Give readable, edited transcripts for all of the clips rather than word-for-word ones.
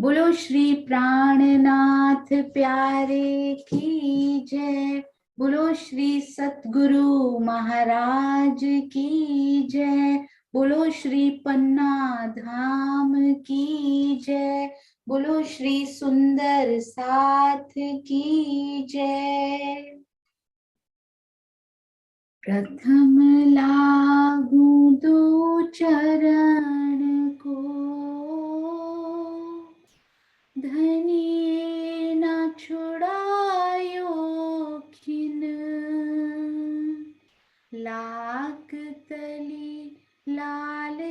बोलो श्री प्राणनाथ प्यारे की जय। बोलो श्री सतगुरु महाराज की जय। बोलो श्री पन्ना धाम की जय। बोलो श्री सुंदर साथ की जय। प्रथम लागू दो चरण को, धनिये न छुड़ायो खिन। लाख तली लालेड़ियाँ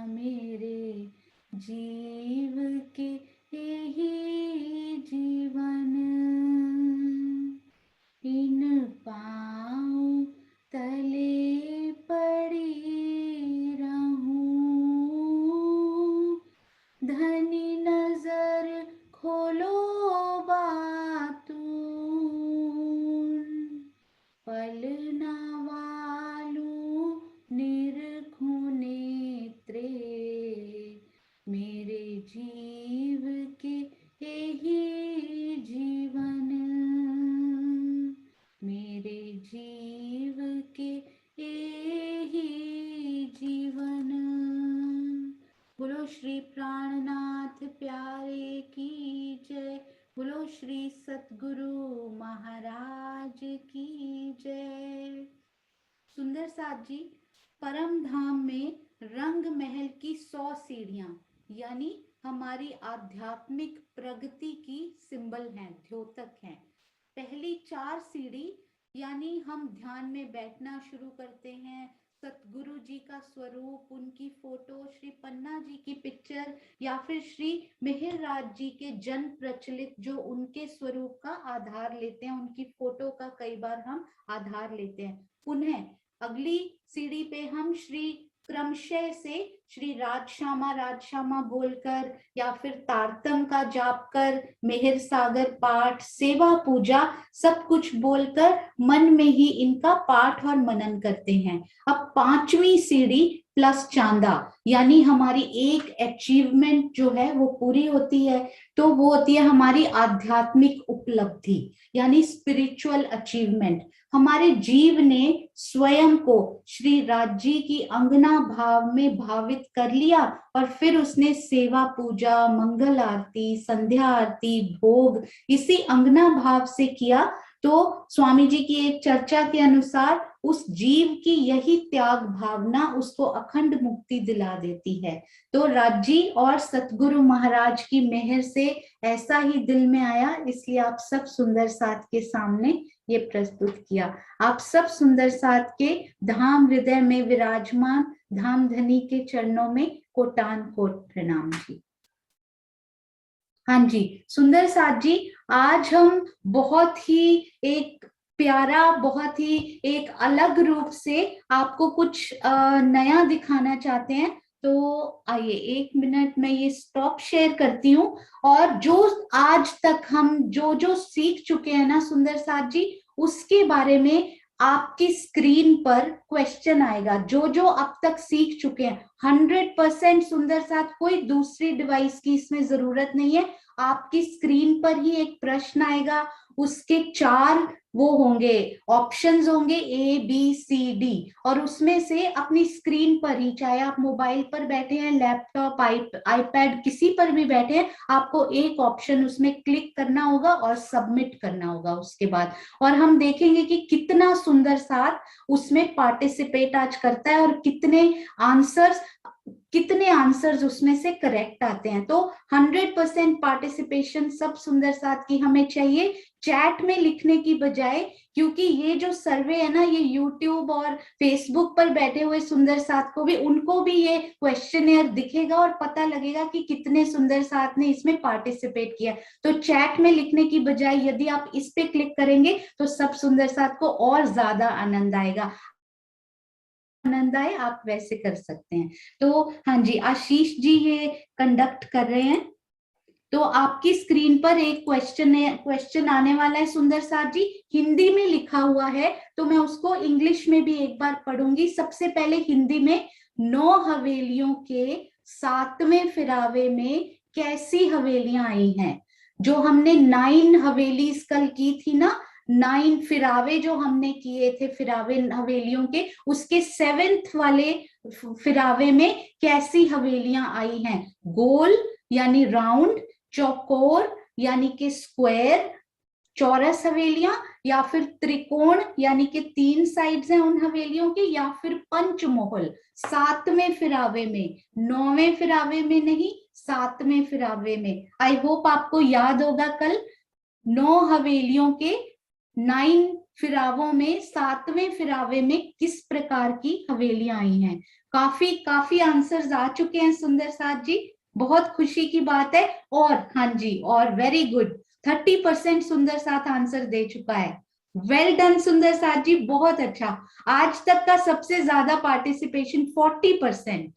मेरे जीव के यही जीवन। इन पाँव तले पड़ी रहूं, धनी नजर खोलो बातून। पलना वालू निरखूं नेत्रे, मेरे जीव के यही जीवन। मेरे जीव के यही जीवन। बोलो श्री प्राणनाथ प्यारे की जय। बोलो श्री सतगुरु महाराज की जय। सुंदर साथ जी, परम धाम में रंग महल की 100 सीढ़ियां यानी हमारी आध्यात्मिक प्रगति की सिंबल हैं, द्योतक हैं। पहली 4 सीढ़ी यानी हम ध्यान में बैठना शुरू करते हैं, सतगुरु जी का स्वरूप, उनकी फोटो, श्री पन्ना जी की पिक्चर या फिर श्री मिहिर राज जी के जन प्रचलित जो उनके स्वरूप का आधार लेते हैं, उनकी फोटो का कई बार हम आधार लेते हैं। पुनः अगली सीढ़ी पे हम श्री क्रमशः से श्री राजश्यामा बोलकर या फिर तारतम का जाप कर, मिहिर सागर पाठ, सेवा पूजा सब कुछ बोलकर मन में ही इनका पाठ और मनन करते हैं। अब 5वीं सीढ़ी प्लस चांदा यानी हमारी एक अचीवमेंट जो है वो पूरी होती है, तो वो होती है हमारी आध्यात्मिक उपलब्धि यानी स्पिरिचुअल अचीवमेंट। हमारे जीव ने स्वयं को श्री राज जी की अंगना भाव में भावित कर लिया और फिर उसने सेवा पूजा, मंगल आरती, संध्या आरती, भोग इसी अंगना भाव से किया। तो स्वामी जी की एक चर्चा के अनुसार उस जीव की यही त्याग भावना उसको अखंड मुक्ति दिला देती है। तो राजी और सतगुरु महाराज की मेहर से ऐसा ही दिल में आया, इसलिए आप सब सुंदर साथ के सामने ये प्रस्तुत किया। आप सब सुंदर साथ के धाम हृदय में विराजमान धाम धनी के चरणों में कोटान कोट प्रणाम जी। हाँ जी सुंदर साथ जी, आज हम बहुत ही एक प्यारा, बहुत ही एक अलग रूप से आपको कुछ नया दिखाना चाहते हैं। तो आइए 1 मिनट में ये स्टॉप शेयर करती हूँ। और जो आज तक हम जो सीख चुके हैं ना सुंदर साथ जी, उसके बारे में आपकी स्क्रीन पर क्वेश्चन आएगा। जो अब तक सीख चुके हैं 100% सुंदर साथ, कोई दूसरी डिवाइस की इसमें जरूरत नहीं है। आपकी स्क्रीन पर ही एक प्रश्न आएगा, उसके 4 वो होंगे ऑप्शंस होंगे A B C D, और उसमें से अपनी स्क्रीन पर ही, चाहे आप मोबाइल पर बैठे हैं, लैपटॉप, आईपैड किसी पर भी बैठे हैं, आपको एक ऑप्शन उसमें क्लिक करना होगा और सबमिट करना होगा उसके बाद। और हम देखेंगे कि कितना सुंदर साथ उसमें पार्टिसिपेट आज करता है और कितने आंसर्स उसमें से करेक्ट आते हैं। तो 100% पार्टिसिपेशन सब सुंदर साथ की हमें चाहिए, चैट में लिखने की बजाय, क्योंकि ये जो सर्वे है ना, ये यूट्यूब और फेसबुक पर बैठे हुए सुंदर साथ को भी, उनको भी ये क्वेश्चनेयर दिखेगा और पता लगेगा कि कितने सुंदर साथ ने इसमें पार्टिसिपेट किया। तो चैट में लिखने की बजाय यदि आप इस पे क्लिक करेंगे तो सब सुंदर साथ को और ज्यादा आनंद आएगा। आनंद आए आप वैसे कर सकते हैं। तो हाँ जी, आशीष जी ये कंडक्ट कर रहे हैं। तो आपकी स्क्रीन पर एक क्वेश्चन आने वाला है सुंदर साथ जी, हिंदी में लिखा हुआ है, तो मैं उसको इंग्लिश में भी एक बार पढ़ूंगी। सबसे पहले हिंदी में, 9 हवेलियों के 7वें फिरावे में कैसी हवेलियां आई हैं। जो हमने 9 हवेलीज कल की थी ना, 9 फिरावे जो हमने किए थे फिरावे हवेलियों के, उसके 7th वाले फिरावे में कैसी हवेलियां आई हैं। गोल यानी राउंड, चौकोर यानी कि स्क्वायर, चौरस हवेलियां, या फिर त्रिकोण यानी कि 3 साइड्स हैं उन हवेलियों के, या फिर पंचमोहल 7वें फिरावे में, 9वें फिरावे में नहीं, 7वें फिरावे में। आई होप आपको याद होगा कल 9 हवेलियों के 9 फिरावों में 7वें फिरावे में किस प्रकार की हवेलियां आई हैं। काफी काफी आंसर्स आ चुके हैं सुंदर साथ जी, बहुत खुशी की बात है। और हाँ जी, और वेरी गुड, 30% सुंदर साथ आंसर दे चुका है। वेल डन सुंदर साथ जी, बहुत अच्छा। आज तक का सबसे ज्यादा पार्टिसिपेशन 40%,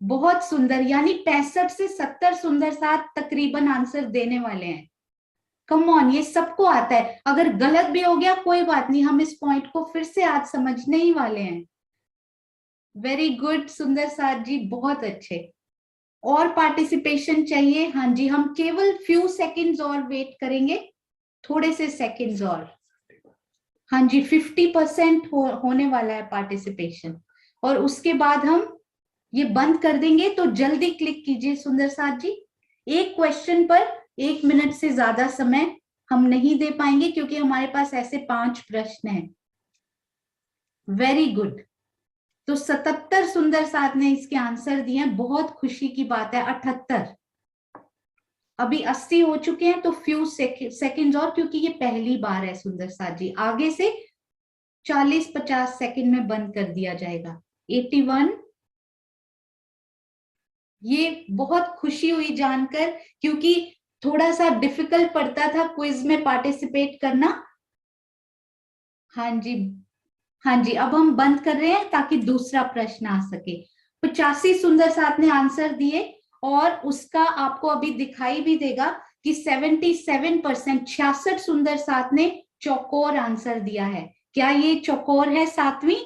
बहुत सुंदर। यानी 65 से 70 सुंदर साथ तकरीबन आंसर देने वाले हैं। कम ऑन, ये सबको आता है। अगर गलत भी हो गया कोई बात नहीं, हम इस पॉइंट को फिर से आज समझने ही वाले हैं। वेरी गुड सुंदर साथ जी, बहुत अच्छे। और पार्टिसिपेशन चाहिए? हाँ जी, हम केवल फ्यू सेकंड्स और वेट करेंगे, थोड़े से सेकंड्स और। हाँ जी, 50% होने वाला है पार्टिसिपेशन, और उसके बाद हम ये बंद कर देंगे। तो जल्दी क्लिक कीजिए सुंदर साथ जी। एक क्वेश्चन पर 1 मिनट से ज्यादा समय हम नहीं दे पाएंगे, क्योंकि हमारे पास ऐसे 5 प्रश्न हैं। Very good. तो 77 सुंदर साथ ने इसके आंसर दिए हैं, बहुत खुशी की बात है। 78, अभी 80 हो चुके हैं। तो फ्यू सेकंड्स और, क्योंकि ये पहली बार है सुंदर साथ जी। आगे से 40-50 सेकंड में बंद कर दिया जाएगा। 81, ये बहुत खुशी हुई जानकर, क्योंकि थोड़ा सा डिफिकल्ट पड़ता था क्विज में पार्टिसिपेट करना। हाँ जी, हाँ जी, अब हम बंद कर रहे हैं ताकि दूसरा प्रश्न आ सके। 85 सुंदर साथ ने आंसर दिए, और उसका आपको अभी दिखाई भी देगा कि 77%, 66 सुंदर साथ ने चौकोर आंसर दिया है। क्या ये चौकोर है सातवीं?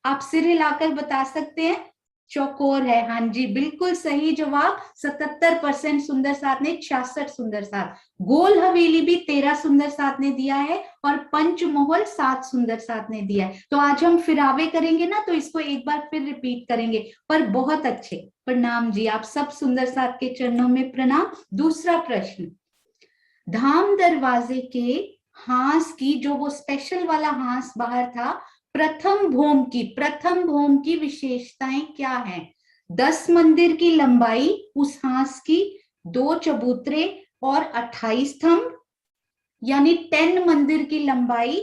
आप सिर हिलाकर बता सकते हैं चौकोर है। हाँ जी, बिल्कुल सही जवाब। 77% सुंदर साथ ने, 66 सुंदर साथ। गोल हवेली भी 13 सुंदर साथ ने दिया है, और पंचमोहल 7 सुंदर साथ ने दिया है। तो आज हम फिरावे करेंगे ना, तो इसको एक बार फिर रिपीट करेंगे। पर बहुत अच्छे, प्रणाम जी, आप सब सुंदर साथ के चरणों में प्रणाम। दूसरा प्रश्न, धाम दरवाजे के हांस की, जो वो स्पेशल वाला हांस बाहर था, प्रथम भोम की विशेषताएं क्या हैं? 10 मंदिर की लंबाई उस हांस की, 2 चबूतरे और 28 थंब, यानी 10 मंदिर की लंबाई,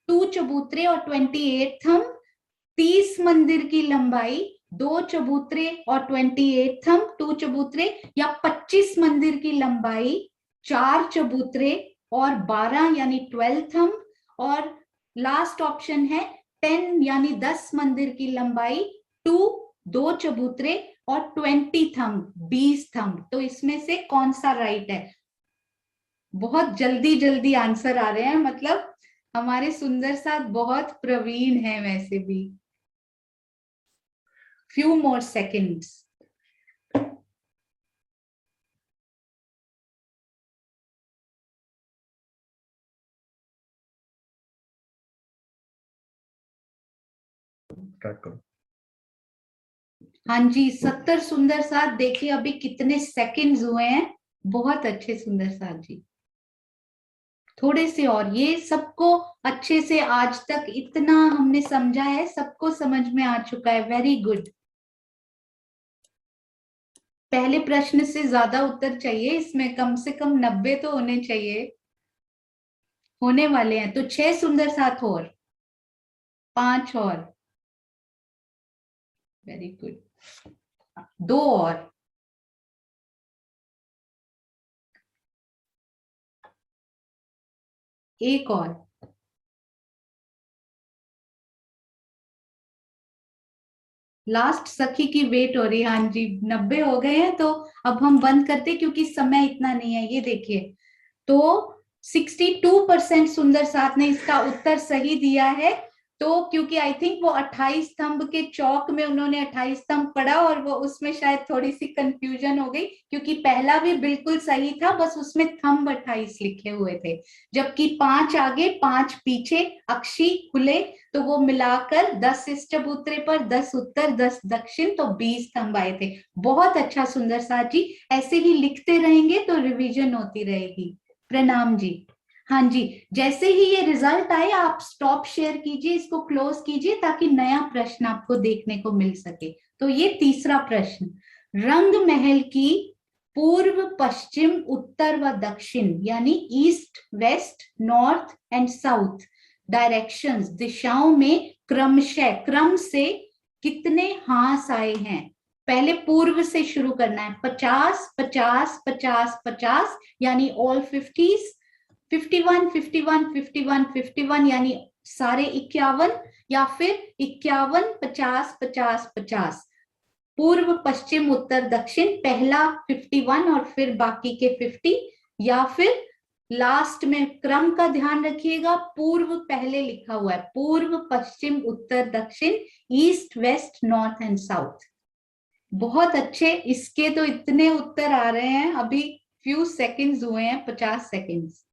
2 चबूतरे और 28 थंब। 30 मंदिर की लंबाई, 2 चबूतरे और 28 थंब, 2 चबूतरे, या 25 मंदिर की लंबाई, 4 चबूतरे और 12 यानी 12 थंब। और लास्ट ऑप्शन है 10 यानी 10 मंदिर की लंबाई, 2 चबूतरे और 20 थंब, 20 थंब। तो इसमें से कौन सा राइट है? बहुत जल्दी जल्दी आंसर आ रहे हैं, मतलब हमारे सुंदर साथ बहुत प्रवीण हैं वैसे भी। few more seconds. हाँ जी, 70 सुंदर साथ। देखिए अभी कितने सेकंड्स हुए हैं। बहुत अच्छे सुंदर साथ जी, थोड़े से और। ये सबको अच्छे से आज तक इतना हमने समझा है, सबको समझ में आ चुका है। Very good. पहले प्रश्न से ज्यादा उत्तर चाहिए इसमें, कम से कम 90 तो होने चाहिए, होने वाले हैं। तो 6 सुंदर साथ और, 5 और, वेरी गुड, 2 और, एक और, लास्ट सखी की वेट हो रही है। हाँ जी, 90 हो गए हैं। तो अब हम बंद करते, क्योंकि समय इतना नहीं है। ये देखिए, तो 62% सुंदर साथ ने इसका उत्तर सही दिया है। तो क्योंकि आई थिंक वो 28 स्तंभ के चौक में उन्होंने 28 स्तंभ पढ़ा और वो उसमें शायद थोड़ी सी कंफ्यूजन हो गई, क्योंकि पहला भी बिल्कुल सही था, बस उसमें थंब 28 लिखे हुए थे, जबकि 5 आगे 5 पीछे अक्षी खुले, तो वो मिलाकर 10 चबूतरे पर 10 उत्तर 10 दक्षिण, तो 20 स्तंभ आए थे। बहुत अच्छा सुंदर साथ जी, ऐसे ही लिखते रहेंगे तो रिवीजन होती रहेगी। प्रणाम जी। हाँ जी, जैसे ही ये रिजल्ट आए आप स्टॉप शेयर कीजिए, इसको क्लोज कीजिए ताकि नया प्रश्न आपको देखने को मिल सके। तो ये तीसरा प्रश्न, रंग महल की पूर्व पश्चिम उत्तर व दक्षिण यानी east west north and south directions दिशाओं में क्रमशः क्रम से कितने हांस आए हैं? पहले पूर्व से शुरू करना है, 50 50 50 50 यानी ऑल 50s, 51 51 51 51 यानी सारे 51, या फिर 51 50 50 50, पूर्व पश्चिम उत्तर दक्षिण पहला 51 और फिर बाकी के 50, या फिर लास्ट में क्रम का ध्यान रखिएगा, पूर्व पहले लिखा हुआ है, पूर्व पश्चिम उत्तर दक्षिण east west north and south. बहुत अच्छे, इसके तो इतने उत्तर आ रहे हैं, अभी फ्यू सेकंड्स हुए हैं, 50 सेकंड्स।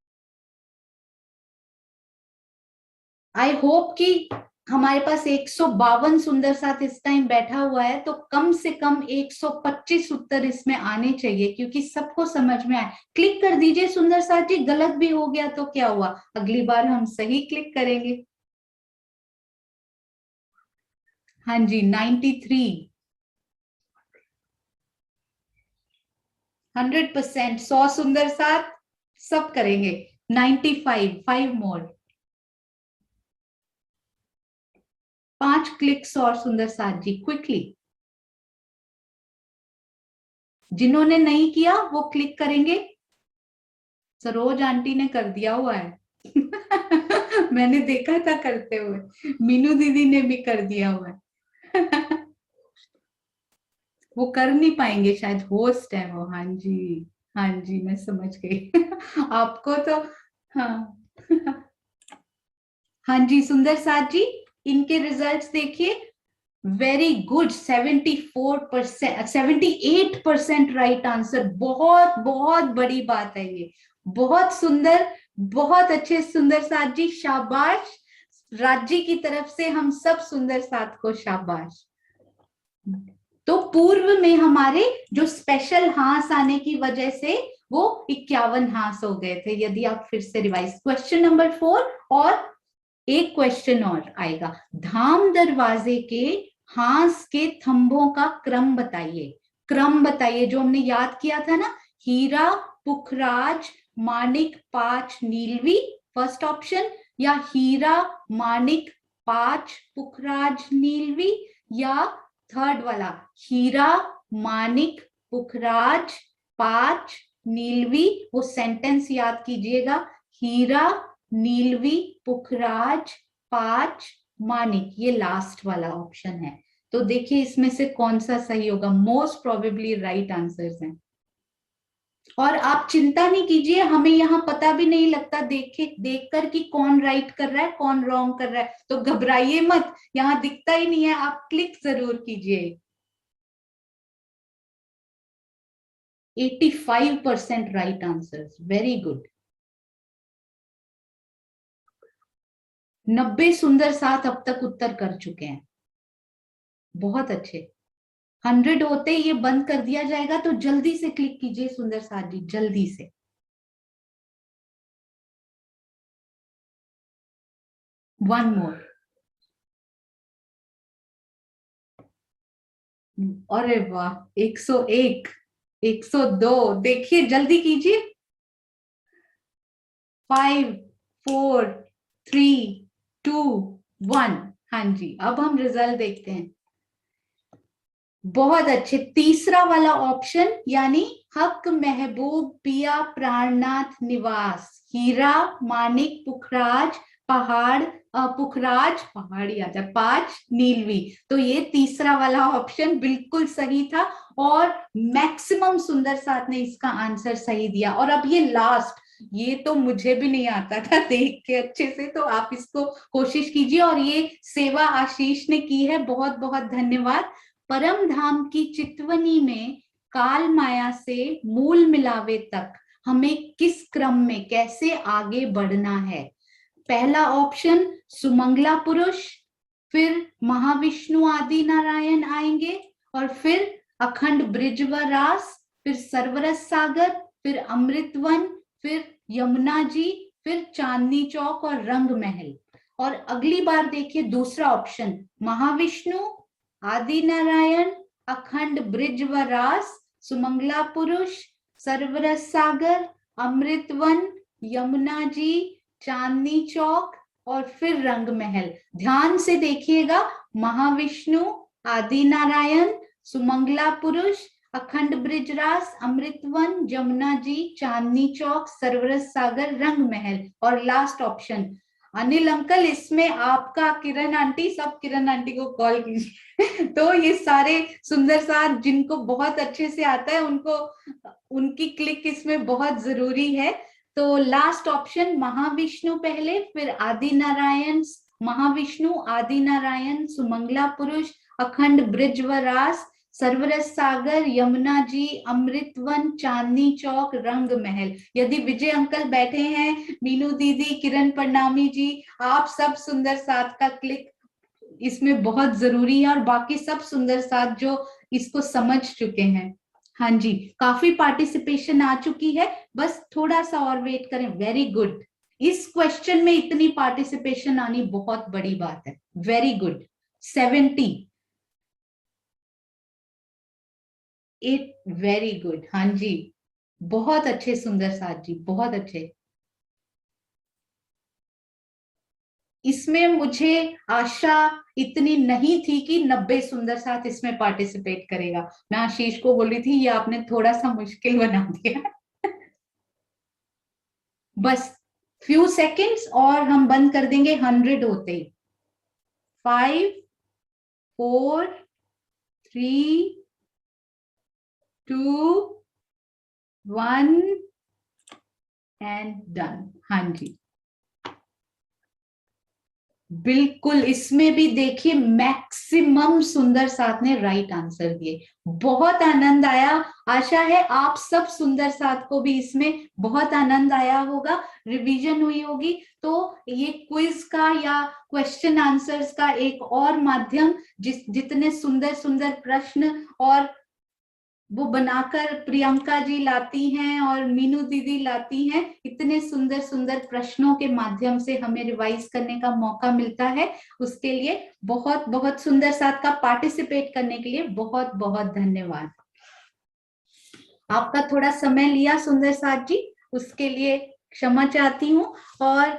आई होप कि हमारे पास 152 सुंदर साथ इस टाइम बैठा हुआ है, तो कम से कम 125 उत्तर इसमें आने चाहिए, क्योंकि सबको समझ में आए। क्लिक कर दीजिए सुंदर साथ जी, गलत भी हो गया तो क्या हुआ, अगली बार हम सही क्लिक करेंगे। हाँ जी, 93, 100%, 100 सुंदर साथ सब करेंगे। 95, 5 मोर, 5 क्लिक्स और सुंदर साथ जी, क्विकली। जिन्होंने नहीं किया वो क्लिक करेंगे। सरोज आंटी ने कर दिया हुआ है मैंने देखा था करते हुए, मीनू दीदी ने भी कर दिया हुआ है वो कर नहीं पाएंगे शायद, होस्ट है वो। हाँ जी, हाँ जी, मैं समझ गई आपको तो। हाँ हाँ जी, सुंदर साथ जी, इनके रिजल्ट्स देखिए, वेरी गुड, 74%, 78% राइट आंसर, बहुत बहुत बड़ी बात है ये, बहुत सुंदर, बहुत अच्छे सुंदर साथ जी, शाबाश। राज्य की तरफ से हम सब सुंदर साथ को शाबाश। तो पूर्व में हमारे जो स्पेशल हांस आने की वजह से वो 51 हांस हो गए थे। यदि आप फिर से रिवाइज, क्वेश्चन नंबर 4 और एक क्वेश्चन और आएगा, धाम दरवाजे के हांस के थंभों का क्रम बताइए। क्रम बताइए, जो हमने याद किया था ना, हीरा पुखराज माणिक पांच नीलवी, फर्स्ट ऑप्शन, या हीरा माणिक पांच पुखराज नीलवी, या थर्ड वाला हीरा माणिक पुखराज पांच नीलवी। वो सेंटेंस याद कीजिएगा, हीरा नीलवी पुखराज पांच माणिक, ये लास्ट वाला ऑप्शन है। तो देखिए इसमें से कौन सा सही होगा, मोस्ट प्रोबेबली राइट आंसर्स हैं। और आप चिंता नहीं कीजिए, हमें यहाँ पता भी नहीं लगता देखे देखकर कि कौन राइट कर रहा है कौन रॉन्ग कर रहा है, तो घबराइए मत, यहाँ दिखता ही नहीं है, आप क्लिक जरूर कीजिए। 85% राइट आंसर्स, वेरी गुड। 90 सुंदर साथ अब तक उत्तर कर चुके हैं, बहुत अच्छे। 100 होते ही ये बंद कर दिया जाएगा, तो जल्दी से क्लिक कीजिए सुंदर साथ जी, जल्दी से। वन मोर, अरे वाह, 101, 102, देखिए जल्दी कीजिए। 5 4 3 2 1, हाँ जी, अब हम रिजल्ट देखते हैं। बहुत अच्छे, तीसरा वाला ऑप्शन यानी हक महबूब पिया प्राणनाथ निवास, हीरा मानिक पुखराज पहाड़, पुखराज पहाड़ याद है, पांच नीलवी, तो ये तीसरा वाला ऑप्शन बिल्कुल सही था, और मैक्सिमम सुंदर साथ ने इसका आंसर सही दिया। और अब ये लास्ट ये तो मुझे भी नहीं आता था देख के अच्छे से, तो आप इसको कोशिश कीजिए। और ये सेवा आशीष ने की है, बहुत बहुत धन्यवाद। परम धाम की चितवनी में काल माया से मूल मिलावे तक हमें किस क्रम में कैसे आगे बढ़ना है? पहला ऑप्शन सुमंगला पुरुष, फिर महाविष्णु आदि नारायण आएंगे, और फिर अखंड ब्रिज व रास, फिर सरवरस सागर, फिर अमृतवन, फिर यमुना जी, फिर चांदनी चौक और रंग महल। और अगली बार देखिए दूसरा ऑप्शन, महाविष्णु आदि नारायण, अखंड ब्रिज व रास, सुमंगला पुरुष, सरवरस सागर, अमृतवन, यमुना जी, चांदनी चौक और फिर रंग महल। ध्यान से देखिएगा, महाविष्णु आदि नारायण, सुमंगला पुरुष, अखंड ब्रिजरास, अमृतवन, जमुना जी, चांदनी चौक, सरवरस सागर, रंग महल। और लास्ट ऑप्शन अनिल अंकल, इसमें आपका किरण आंटी, सब किरण आंटी को कॉल कीजिए तो ये सारे सुंदर साथ जिनको बहुत अच्छे से आता है उनको, उनकी क्लिक इसमें बहुत जरूरी है। तो लास्ट ऑप्शन महाविष्णु पहले, फिर आदि नारायण, महाविष्णु आदि नारायण, सुमंगला पुरुष, अखंड ब्रिज व रास, सरवरस सागर, यमुना जी, अमृतवन, चांदनी चौक, रंग महल। यदि विजय अंकल बैठे हैं, मीनू दीदी, किरण प्रणामी जी, आप सब सुंदर साथ का क्लिक इसमें बहुत जरूरी है, और बाकी सब सुंदर साथ जो इसको समझ चुके हैं। हाँ जी, काफी पार्टिसिपेशन आ चुकी है, बस थोड़ा सा और वेट करें। वेरी गुड, इस क्वेश्चन में इतनी पार्टिसिपेशन आनी बहुत बड़ी बात है। Very good, 70, 8, very good. हाँ जी, बहुत अच्छे सुंदर साथ जी, बहुत अच्छे। इसमें मुझे आशा इतनी नहीं थी कि 90 सुंदर साथ इसमें पार्टिसिपेट करेगा। मैं आशीष को बोल रही थी ये आपने थोड़ा सा मुश्किल बना दिया बस फ्यू सेकंड्स और हम बंद कर देंगे 100 होते ही। 5, 4, 3, 2, 1 एंड डन। हाँ जी, बिल्कुल, इसमें भी देखिए मैक्सिमम सुंदर साथ ने राइट आंसर दिए। बहुत आनंद आया, आशा है आप सब सुंदर साथ को भी इसमें बहुत आनंद आया होगा, रिवीजन हुई होगी। तो ये क्विज का या क्वेश्चन आंसर्स का एक और माध्यम, जितने सुंदर सुंदर प्रश्न और वो बनाकर प्रियंका जी लाती हैं और मीनू दीदी लाती हैं, इतने सुंदर सुंदर प्रश्नों के माध्यम से हमें रिवाइज करने का मौका मिलता है। उसके लिए बहुत बहुत सुंदर साथ का पार्टिसिपेट करने के लिए बहुत बहुत धन्यवाद। आपका थोड़ा समय लिया सुंदर साथ जी, उसके लिए क्षमा चाहती हूँ। और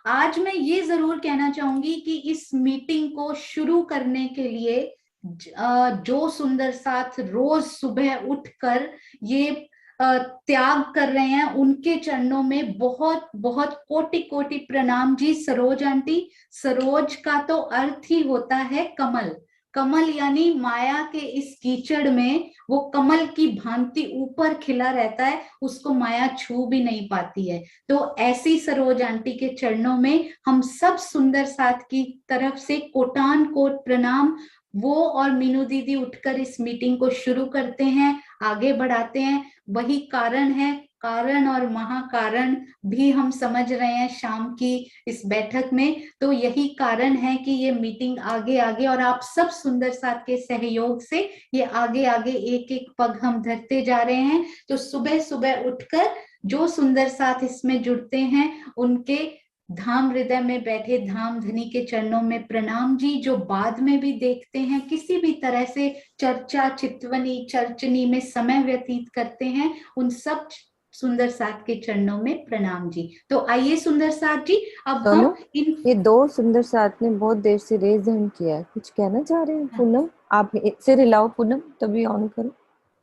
आज मैं ये जरूर कहना चाहूंगी कि इस मीटिंग को शुरू करने के लिए जो सुंदर साथ रोज सुबह उठकर ये त्याग कर रहे हैं, उनके चरणों में बहुत बहुत कोटि कोटि प्रणाम जी। सरोज आंटी, सरोज का तो अर्थ ही होता है कमल। कमल यानी माया के इस कीचड़ में वो कमल की भांति ऊपर खिला रहता है, उसको माया छू भी नहीं पाती है। तो ऐसी सरोज आंटी के चरणों में हम सब सुंदर साथ की तरफ से कोटान कोट प्रणाम। वो और मीनू दीदी उठकर इस मीटिंग को शुरू करते हैं, आगे बढ़ाते हैं। वही कारण है, कारण और महाकारण भी हम समझ रहे हैं शाम की इस बैठक में। तो यही कारण है कि ये मीटिंग आगे आगे और आप सब सुंदर साथ के सहयोग से ये आगे आगे एक एक पग हम धरते जा रहे हैं। तो सुबह सुबह उठकर जो सुंदर साथ इसमें जुड़ते हैं, उनके धाम हृदय में बैठे धाम धनी के चरणों में प्रणाम जी। जो बाद में भी देखते हैं, किसी भी तरह से चर्चा चितवनी चर्चनी में समय व्यतीत करते हैं, उन सब सुंदर साथ के चरणों में प्रणाम जी। तो आइए सुंदर साथ जी, अब हम इन ये दो सुंदर साथ ने बहुत देर से रेज हैंड किया है, कुछ कहना चाह रहे हैं? पूनम, आप सिर हिलाओ पूनम, तभी ऑन करो।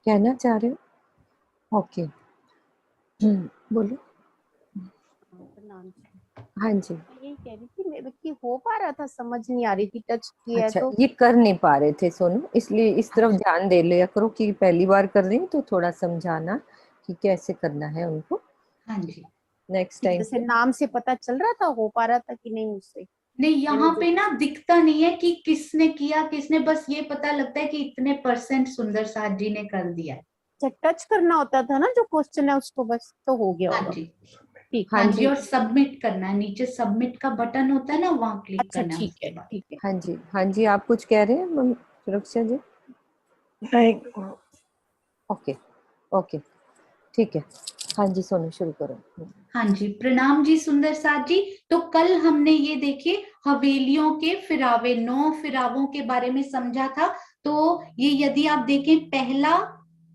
कहना चाह रहे हो? ओके, बोलो। हाँ जी, यही कह रही थी मेरे की हो पा रहा था, समझ नहीं आ रही थी, टच किया अच्छा, तो ये कर नहीं पा रहे थे सोनू, इसलिए इस तरफ ध्यान दे लिया करो कि पहली बार कर रही हैं तो थोड़ा समझाना कि कैसे करना है उनको। हाँ जी। Next time. जैसे नाम से पता चल रहा था, हो पा रहा था कि नहीं मुझसे? नहीं, यहाँ मैंने पे ना दिखता नहीं है कि किसने किया किसने, बस ये पता लगता है कि इतने % सुंदर साथ जी ने कर दिया है। टच करना होता था ना जो क्वेश्चन है उसको, बस तो हो गया हाँ होगा। जी। ठीक हाँ हाँ है। जी, जी। और सबमिट करना है, नीचे सबमिट का बटन होता है ना, वहां क्लिक अच्छा करना है ठीक है उसके बाद। ठीक है। हाँ जी। हाँ जी, आप कुछ कह रहे हैं सुरक्षा जी? ओके ओके, ठीक है। हाँ जी, सोनू शुरू करो। हाँ जी, प्रणाम जी सुंदर साथ जी। तो कल हमने ये देखिए हवेलियों के फिरावे, 9 फिरावों के बारे में समझा था। तो ये यदि आप देखें, पहला,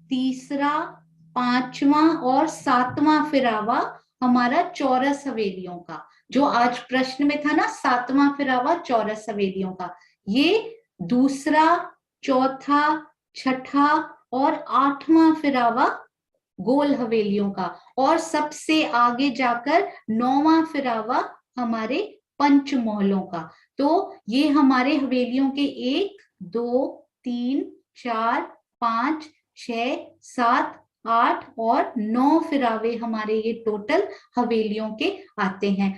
तीसरा, 5वां और 7वां फिरावा हमारा चौरस हवेलियों का, जो आज प्रश्न में था ना, 7वां फिरावा चौरस हवेलियों का, ये दूसरा, चौथा, छठा और 8वां फिरावा गोल हवेलियों का, और सबसे आगे जाकर 9वां फिरावा हमारे पंच महलों का। तो ये हमारे हवेलियों के 1, 2, 3, 4, 5, 6, 7, 8 और 9 फिरावे हमारे ये टोटल हवेलियों के आते हैं।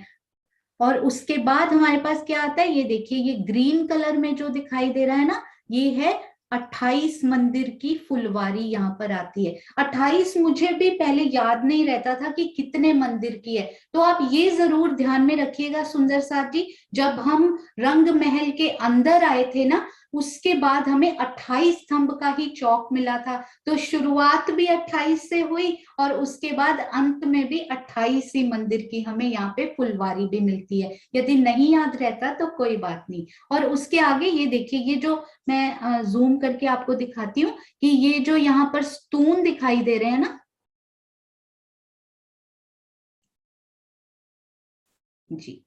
और उसके बाद हमारे पास क्या आता है, ये देखिए, ये ग्रीन कलर में जो दिखाई दे रहा है ना, ये है 28 मंदिर की फुलवारी यहाँ पर आती है। 28 मुझे भी पहले याद नहीं रहता था कि कितने मंदिर की है। तो आप ये जरूर ध्यान में रखिएगा सुंदर साथ जी, जब हम रंग महल के अंदर आए थे ना, उसके बाद हमें 28 स्तंभ का ही चौक मिला था। तो शुरुआत भी 28 से हुई और उसके बाद अंत में भी 28 ही मंदिर की हमें यहाँ पे फुलवारी भी मिलती है। यदि नहीं याद रहता तो कोई बात नहीं। और उसके आगे ये देखिए, ये जो मैं जूम करके आपको दिखाती हूँ कि ये जो यहाँ पर स्तून दिखाई दे रहे हैं ना जी,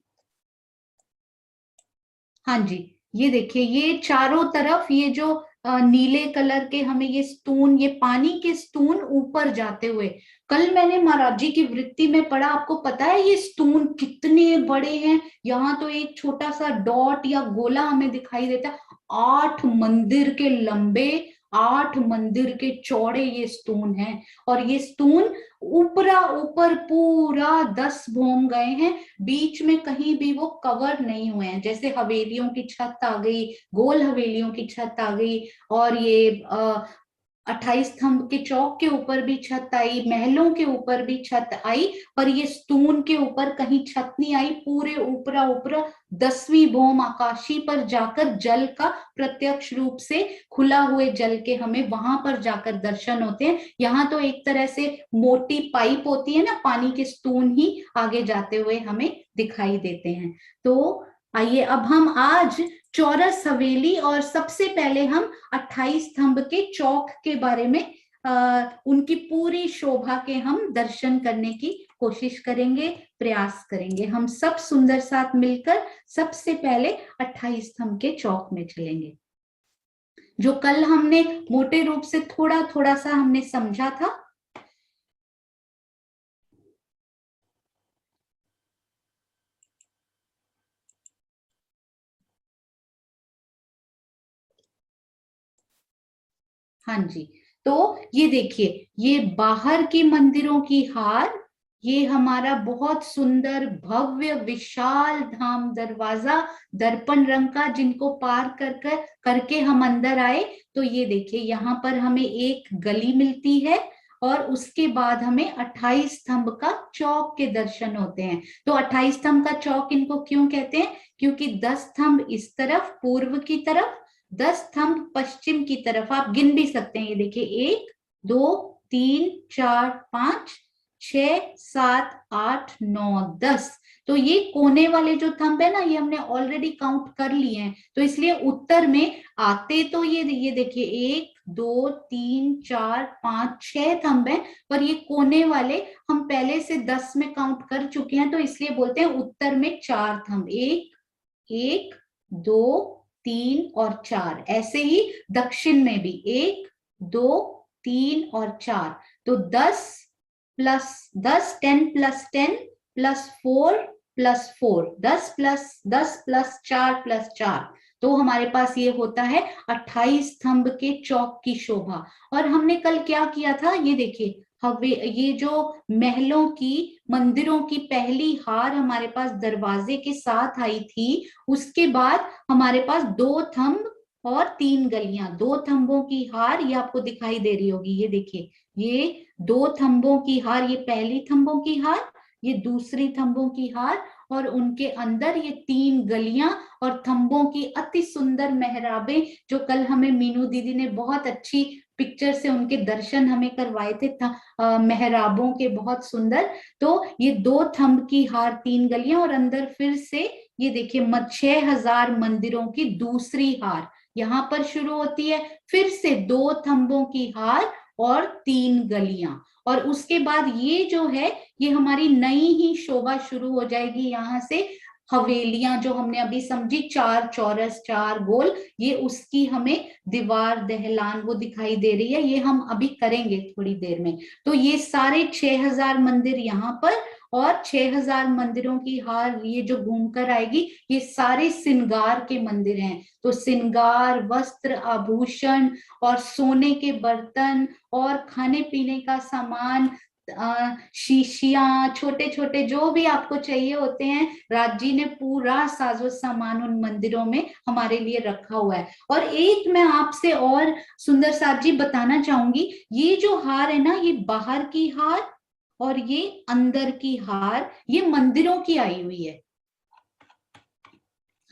हाँ जी, ये देखिए, ये चारों तरफ ये जो नीले कलर के हमें ये स्तून, ये पानी के स्तून ऊपर जाते हुए, कल मैंने महाराज जी की वृत्ति में पढ़ा, आपको पता है ये स्तून कितने बड़े हैं? यहाँ तो एक छोटा सा डॉट या गोला हमें दिखाई देता है, 8 मंदिर के लंबे, 8 मंदिर के चौड़े ये स्तून हैं। और ये स्तून ऊपरा ऊपर पूरा 10 भोम गए हैं, बीच में कहीं भी वो कवर नहीं हुए हैं। जैसे हवेलियों की छत आ गई, गोल हवेलियों की छत आ गई, और ये 28 स्तंभ के चौक के ऊपर भी छत आई, महलों के ऊपर भी छत आई, पर ये स्तून के ऊपर कहीं छत नहीं आई। पूरे ऊपरा ऊपरा 10वीं भौम आकाशी पर जाकर जल का प्रत्यक्ष रूप से, खुला हुए जल के हमें वहां पर जाकर दर्शन होते हैं। यहाँ तो एक तरह से मोटी पाइप होती है ना, पानी के स्तून ही आगे जाते हुए हमें दिखाई देते हैं। तो आइए अब हम आज चौरस हवेली और सबसे पहले हम 28 स्तंभ के चौक के बारे में, उनकी पूरी शोभा के हम दर्शन करने की कोशिश करेंगे, प्रयास करेंगे। हम सब सुंदर साथ मिलकर सबसे पहले 28 स्तंभ के चौक में चलेंगे, जो कल हमने मोटे रूप से थोड़ा थोड़ा सा हमने समझा था। हाँ जी, तो ये देखिए, ये बाहर की मंदिरों की हार, ये हमारा बहुत सुंदर भव्य विशाल धाम दरवाजा, दर्पण रंग का, जिनको पार करके हम अंदर आए। तो ये देखिए, यहाँ पर हमें एक गली मिलती है और उसके बाद हमें 28 स्तंभ का चौक के दर्शन होते हैं। तो 28 स्तंभ का चौक इनको क्यों कहते हैं? क्योंकि 10 स्तंभ इस तरफ पूर्व की तरफ, 10 स्तंभ पश्चिम की तरफ, आप गिन भी सकते हैं। ये देखिए, 1, 2, 3, 4, 5, 6, 7, 8, 9, 10। तो ये कोने वाले जो थंब है ना, ये हमने ऑलरेडी काउंट कर लिए हैं। तो इसलिए उत्तर में आते तो ये देखिए, 1, 2, 3, 4, 5, 6 थंब है, पर ये कोने वाले हम पहले से 10 में काउंट कर चुके हैं। तो इसलिए बोलते हैं उत्तर में 4 थंब, 1, 2, 3 और 4। ऐसे ही दक्षिण में भी 1, 2, 3 और 4। तो 10 plus 10, 10 plus 10 plus 4 plus 4, 10 plus 4 plus 4। तो हमारे पास ये होता है 28 स्तंभ के चौक की शोभा। और हमने कल क्या किया था, ये देखिए, ये जो महलों की, मंदिरों की पहली हार हमारे पास दरवाजे के साथ आई थी, उसके बाद हमारे पास 2 थंब और 3 गलियां, 2 थंबों की हार, ये आपको दिखाई दे रही होगी, ये देखिए, ये 2 थंबों की हार, ये पहली थंबों की हार, ये दूसरी थंबों की हार, और उनके अंदर ये 3 गलियां और थंबों की अति सुंदर मेहराबें, जो कल हमें मीनू दीदी ने बहुत अच्छी पिक्चर से उनके दर्शन हमें करवाए थे, मेहराबों के बहुत सुंदर। तो ये 2 थंब की हार, 3 गलियां, और अंदर फिर से ये देखिए 6000 मंदिरों की दूसरी हार यहां पर शुरू होती है, फिर से 2 थंबों की हार और 3 गलियां। और उसके बाद ये जो है, ये हमारी नई ही शोभा शुरू हो जाएगी, यहां से हवेलियां जो हमने अभी समझी, 4 चौरस 4 गोल, ये उसकी हमें दीवार दहलान वो दिखाई दे रही है, ये हम अभी करेंगे थोड़ी देर में। तो ये सारे 6000 मंदिर यहाँ पर, और 6000 मंदिरों की हार ये जो घूमकर आएगी, ये सारे श्रृंगार के मंदिर हैं। तो श्रृंगार, वस्त्र, आभूषण और सोने के बर्तन और खाने पीने का सामान, शीशियां, छोटे छोटे जो भी आपको चाहिए होते हैं, राज जी ने पूरा साजो सामान उन मंदिरों में हमारे लिए रखा हुआ है। और एक मैं आपसे और सुंदर साहब जी बताना चाहूंगी, ये जो हार है ना, ये बाहर की हार और ये अंदर की हार, ये मंदिरों की आई हुई है।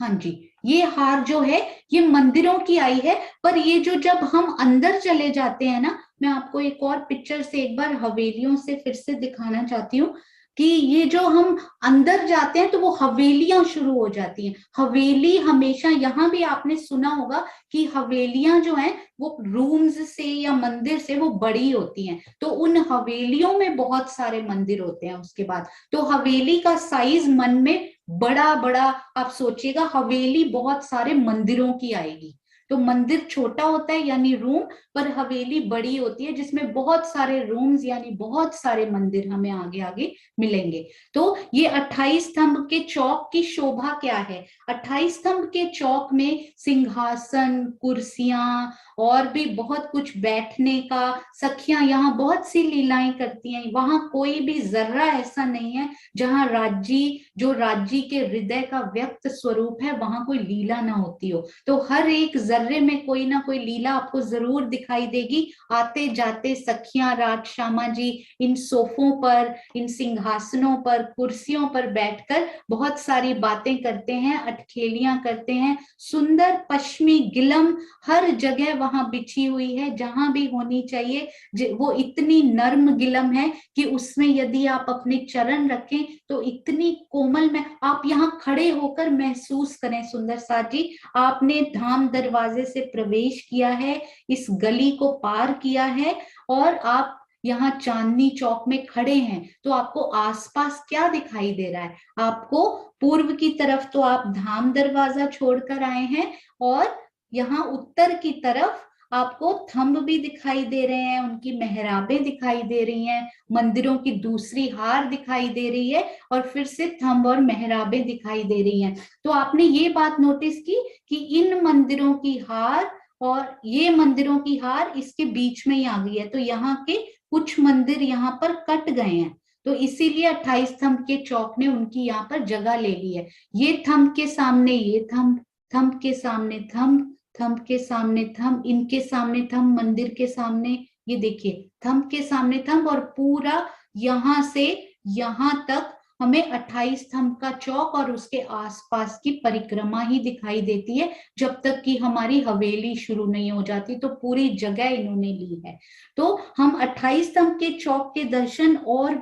हाँ जी, ये हार जो है ये मंदिरों की आई है, पर ये जो जब हम अंदर चले जाते हैं ना, मैं आपको एक और पिक्चर से एक बार हवेलियों से फिर से दिखाना चाहती हूँ कि ये जो हम अंदर जाते हैं तो वो हवेलियां शुरू हो जाती हैं। हवेली हमेशा, यहाँ भी आपने सुना होगा कि हवेलियां जो हैं वो रूम्स से या मंदिर से वो बड़ी होती हैं, तो उन हवेलियों में बहुत सारे मंदिर होते हैं उसके बाद। तो हवेली का साइज मन में बड़ा बड़ा आप सोचिएगा, हवेली बहुत सारे मंदिरों की आएगी। तो मंदिर छोटा होता है यानी रूम, पर हवेली बड़ी होती है जिसमें बहुत सारे रूम्स यानी बहुत सारे मंदिर हमें आगे आगे मिलेंगे। तो ये 28 स्तंभ के चौक की शोभा क्या है? 28 स्तंभ के चौक में सिंहासन, कुर्सियां और भी बहुत कुछ बैठने का, सखियां यहाँ बहुत सी लीलाएं करती हैं। वहां कोई भी जर्रा ऐसा नहीं है जहां राज्जी, जो राज्जी के हृदय का व्यक्त स्वरूप है, वहां कोई लीला ना होती हो। तो हर एक जर्रे में कोई ना कोई लीला आपको जरूर दिखाई देगी। आते जाते सखियां, राज श्यामा जी इन सोफों पर, इन सिंहासनों पर, कुर्सियों पर बैठकर बहुत सारी बातें करते हैं, अटखेलियां करते हैं। सुंदर पश्चिमी गिलम हर जगह वहां बिछी हुई है जहां भी होनी चाहिए। वो इतनी नर्म गिलम है कि उसमें यदि आप अपने चरण रखें तो इतनी कोमल में, आप यहाँ खड़े होकर महसूस करें सुंदर साथ जी, आपने धाम दरवाजे से प्रवेश किया है, इस गली को पार किया है, और आप यहाँ चांदनी चौक में खड़े हैं, तो आपको आसपास क्या दिखाई दे रहा है? आपको पूर्व की तरफ तो आप धाम दरवाजा छोड़कर आए हैं, और यहाँ उत्तर की तरफ आपको थंब भी दिखाई दे रहे हैं, उनकी मेहराबें दिखाई दे रही हैं, मंदिरों की दूसरी हार दिखाई दे रही है, और फिर से थंब और मेहराबें दिखाई दे रही हैं। तो आपने ये बात नोटिस की कि इन मंदिरों की हार और ये मंदिरों की हार इसके बीच में ही आ गई है, तो यहाँ के कुछ मंदिर यहाँ पर कट गए हैं, तो इसीलिए 28 स्तंभ के चौक ने उनकी यहाँ पर जगह ले ली है। ये थंब के सामने ये थंब, थंब के सामने थंब, थंब के सामने थंब, इनके सामने थंब, मंदिर के सामने, ये देखिए थंब के सामने थंब, और पूरा यहां से यहां तक हमें 28 स्तंभ का चौक और उसके आसपास की परिक्रमा ही दिखाई देती है, जब तक कि हमारी हवेली शुरू नहीं हो जाती। तो पूरी जगह इन्होंने ली है। तो हम 28 स्तंभ के चौक के दर्शन और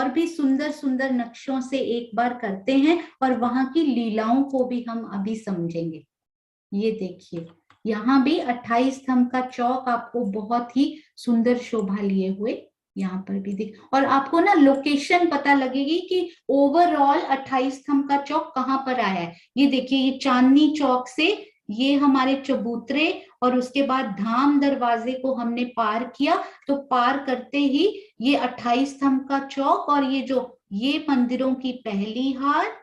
भी सुंदर सुंदर नक्शों से एक बार करते हैं, और वहां की लीलाओं को भी हम अभी समझेंगे। ये देखिए, यहाँ भी 28 स्तंभ का चौक आपको बहुत ही सुंदर शोभा लिए हुए यहाँ पर भी दिख, और आपको ना लोकेशन पता लगेगी कि ओवरऑल 28 स्तंभ का चौक कहाँ पर आया है। ये देखिए, ये चांदनी चौक से ये हमारे चबूतरे, और उसके बाद धाम दरवाजे को हमने पार किया, तो पार करते ही ये 28 स्तंभ का चौक, और ये मंदिरों की पहली हार,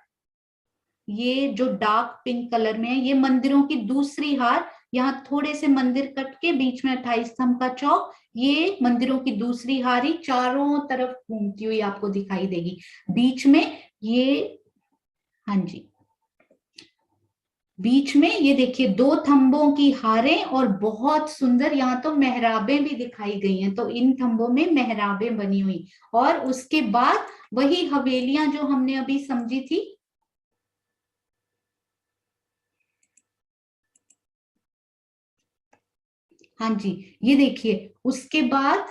ये जो डार्क पिंक कलर में है ये मंदिरों की दूसरी हार, यहाँ थोड़े से मंदिर कट के बीच में 28 स्तंभ का चौक, ये मंदिरों की दूसरी हारी चारों तरफ घूमती हुई आपको दिखाई देगी। बीच में ये, हाँ जी, बीच में ये देखिए 2 थंबों की हारें और बहुत सुंदर यहाँ तो मेहराबें भी दिखाई गई हैं। तो इन थंबों में मेहराबें बनी हुई, और उसके बाद वही हवेलियां जो हमने अभी समझी थी, हाँ जी, ये देखिए उसके बाद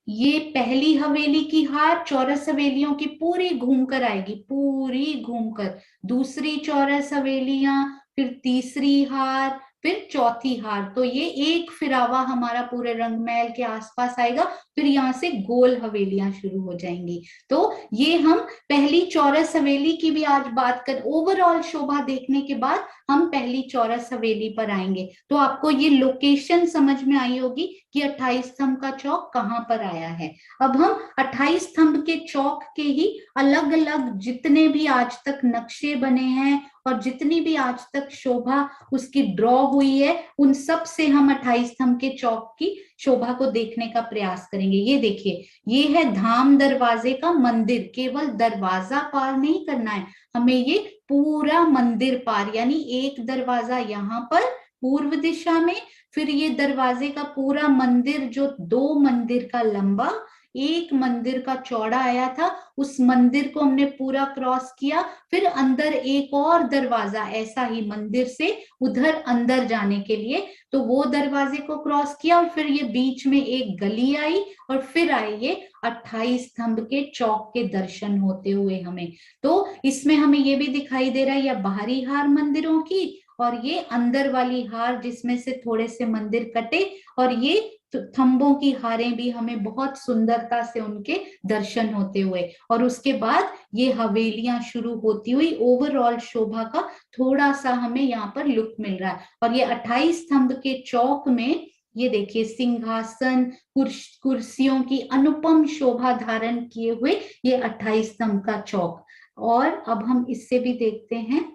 ये पहली हवेली की हार चौरस हवेलियों की पूरी घूमकर आएगी, पूरी घूमकर, दूसरी चौरस हवेलियां, फिर तीसरी हार, फिर चौथी हार। तो ये एक फिरावा हमारा पूरे रंगमहल के आसपास आएगा, फिर यहाँ से गोल हवेलियां शुरू हो जाएंगी। तो ये हम पहली चौरस हवेली की भी आज बात कर, ओवरऑल शोभा देखने के बाद हम पहली चौरस हवेली पर आएंगे। तो आपको ये लोकेशन समझ में आई होगी कि 28 स्तंभ का चौक कहाँ पर आया है। अब हम 28 स्तंभ के चौक के ही अलग अलग जितने भी आज तक नक्शे बने हैं और जितनी भी आज तक शोभा उसकी ड्रॉ हुई है, उन सब से हम 28 स्तंभ के चौक की शोभा को देखने का प्रयास करेंगे। ये देखिए, ये है धाम दरवाजे का मंदिर। केवल दरवाजा पार नहीं करना है हमें, ये पूरा मंदिर पार, यानी एक दरवाजा यहाँ पर पूर्व दिशा में, फिर ये दरवाजे का पूरा मंदिर जो 2 मंदिर का लंबा, 1 मंदिर का चौड़ा आया था, उस मंदिर को हमने पूरा क्रॉस किया। फिर अंदर एक और दरवाजा ऐसा ही मंदिर से उधर अंदर जाने के लिए, तो वो दरवाजे को क्रॉस किया, और फिर ये बीच में एक गली आई, और फिर आए ये 28 स्तंभ के चौक के दर्शन होते हुए हमें। तो इसमें हमें ये भी दिखाई दे रहा है, या बाहरी हार मंदिरों की, और ये अंदर वाली हार जिसमें से थोड़े से मंदिर कटे, और ये थंबों की हारें भी हमें बहुत सुंदरता से उनके दर्शन होते हुए, और उसके बाद ये हवेलियां शुरू होती हुई ओवरऑल शोभा का थोड़ा सा हमें यहाँ पर लुक मिल रहा है। और ये 28 स्तंभ के चौक में ये देखिए सिंहासन, कुर्सियों की अनुपम शोभा धारण किए हुए ये 28 स्तंभ का चौक। और अब हम इससे भी देखते हैं,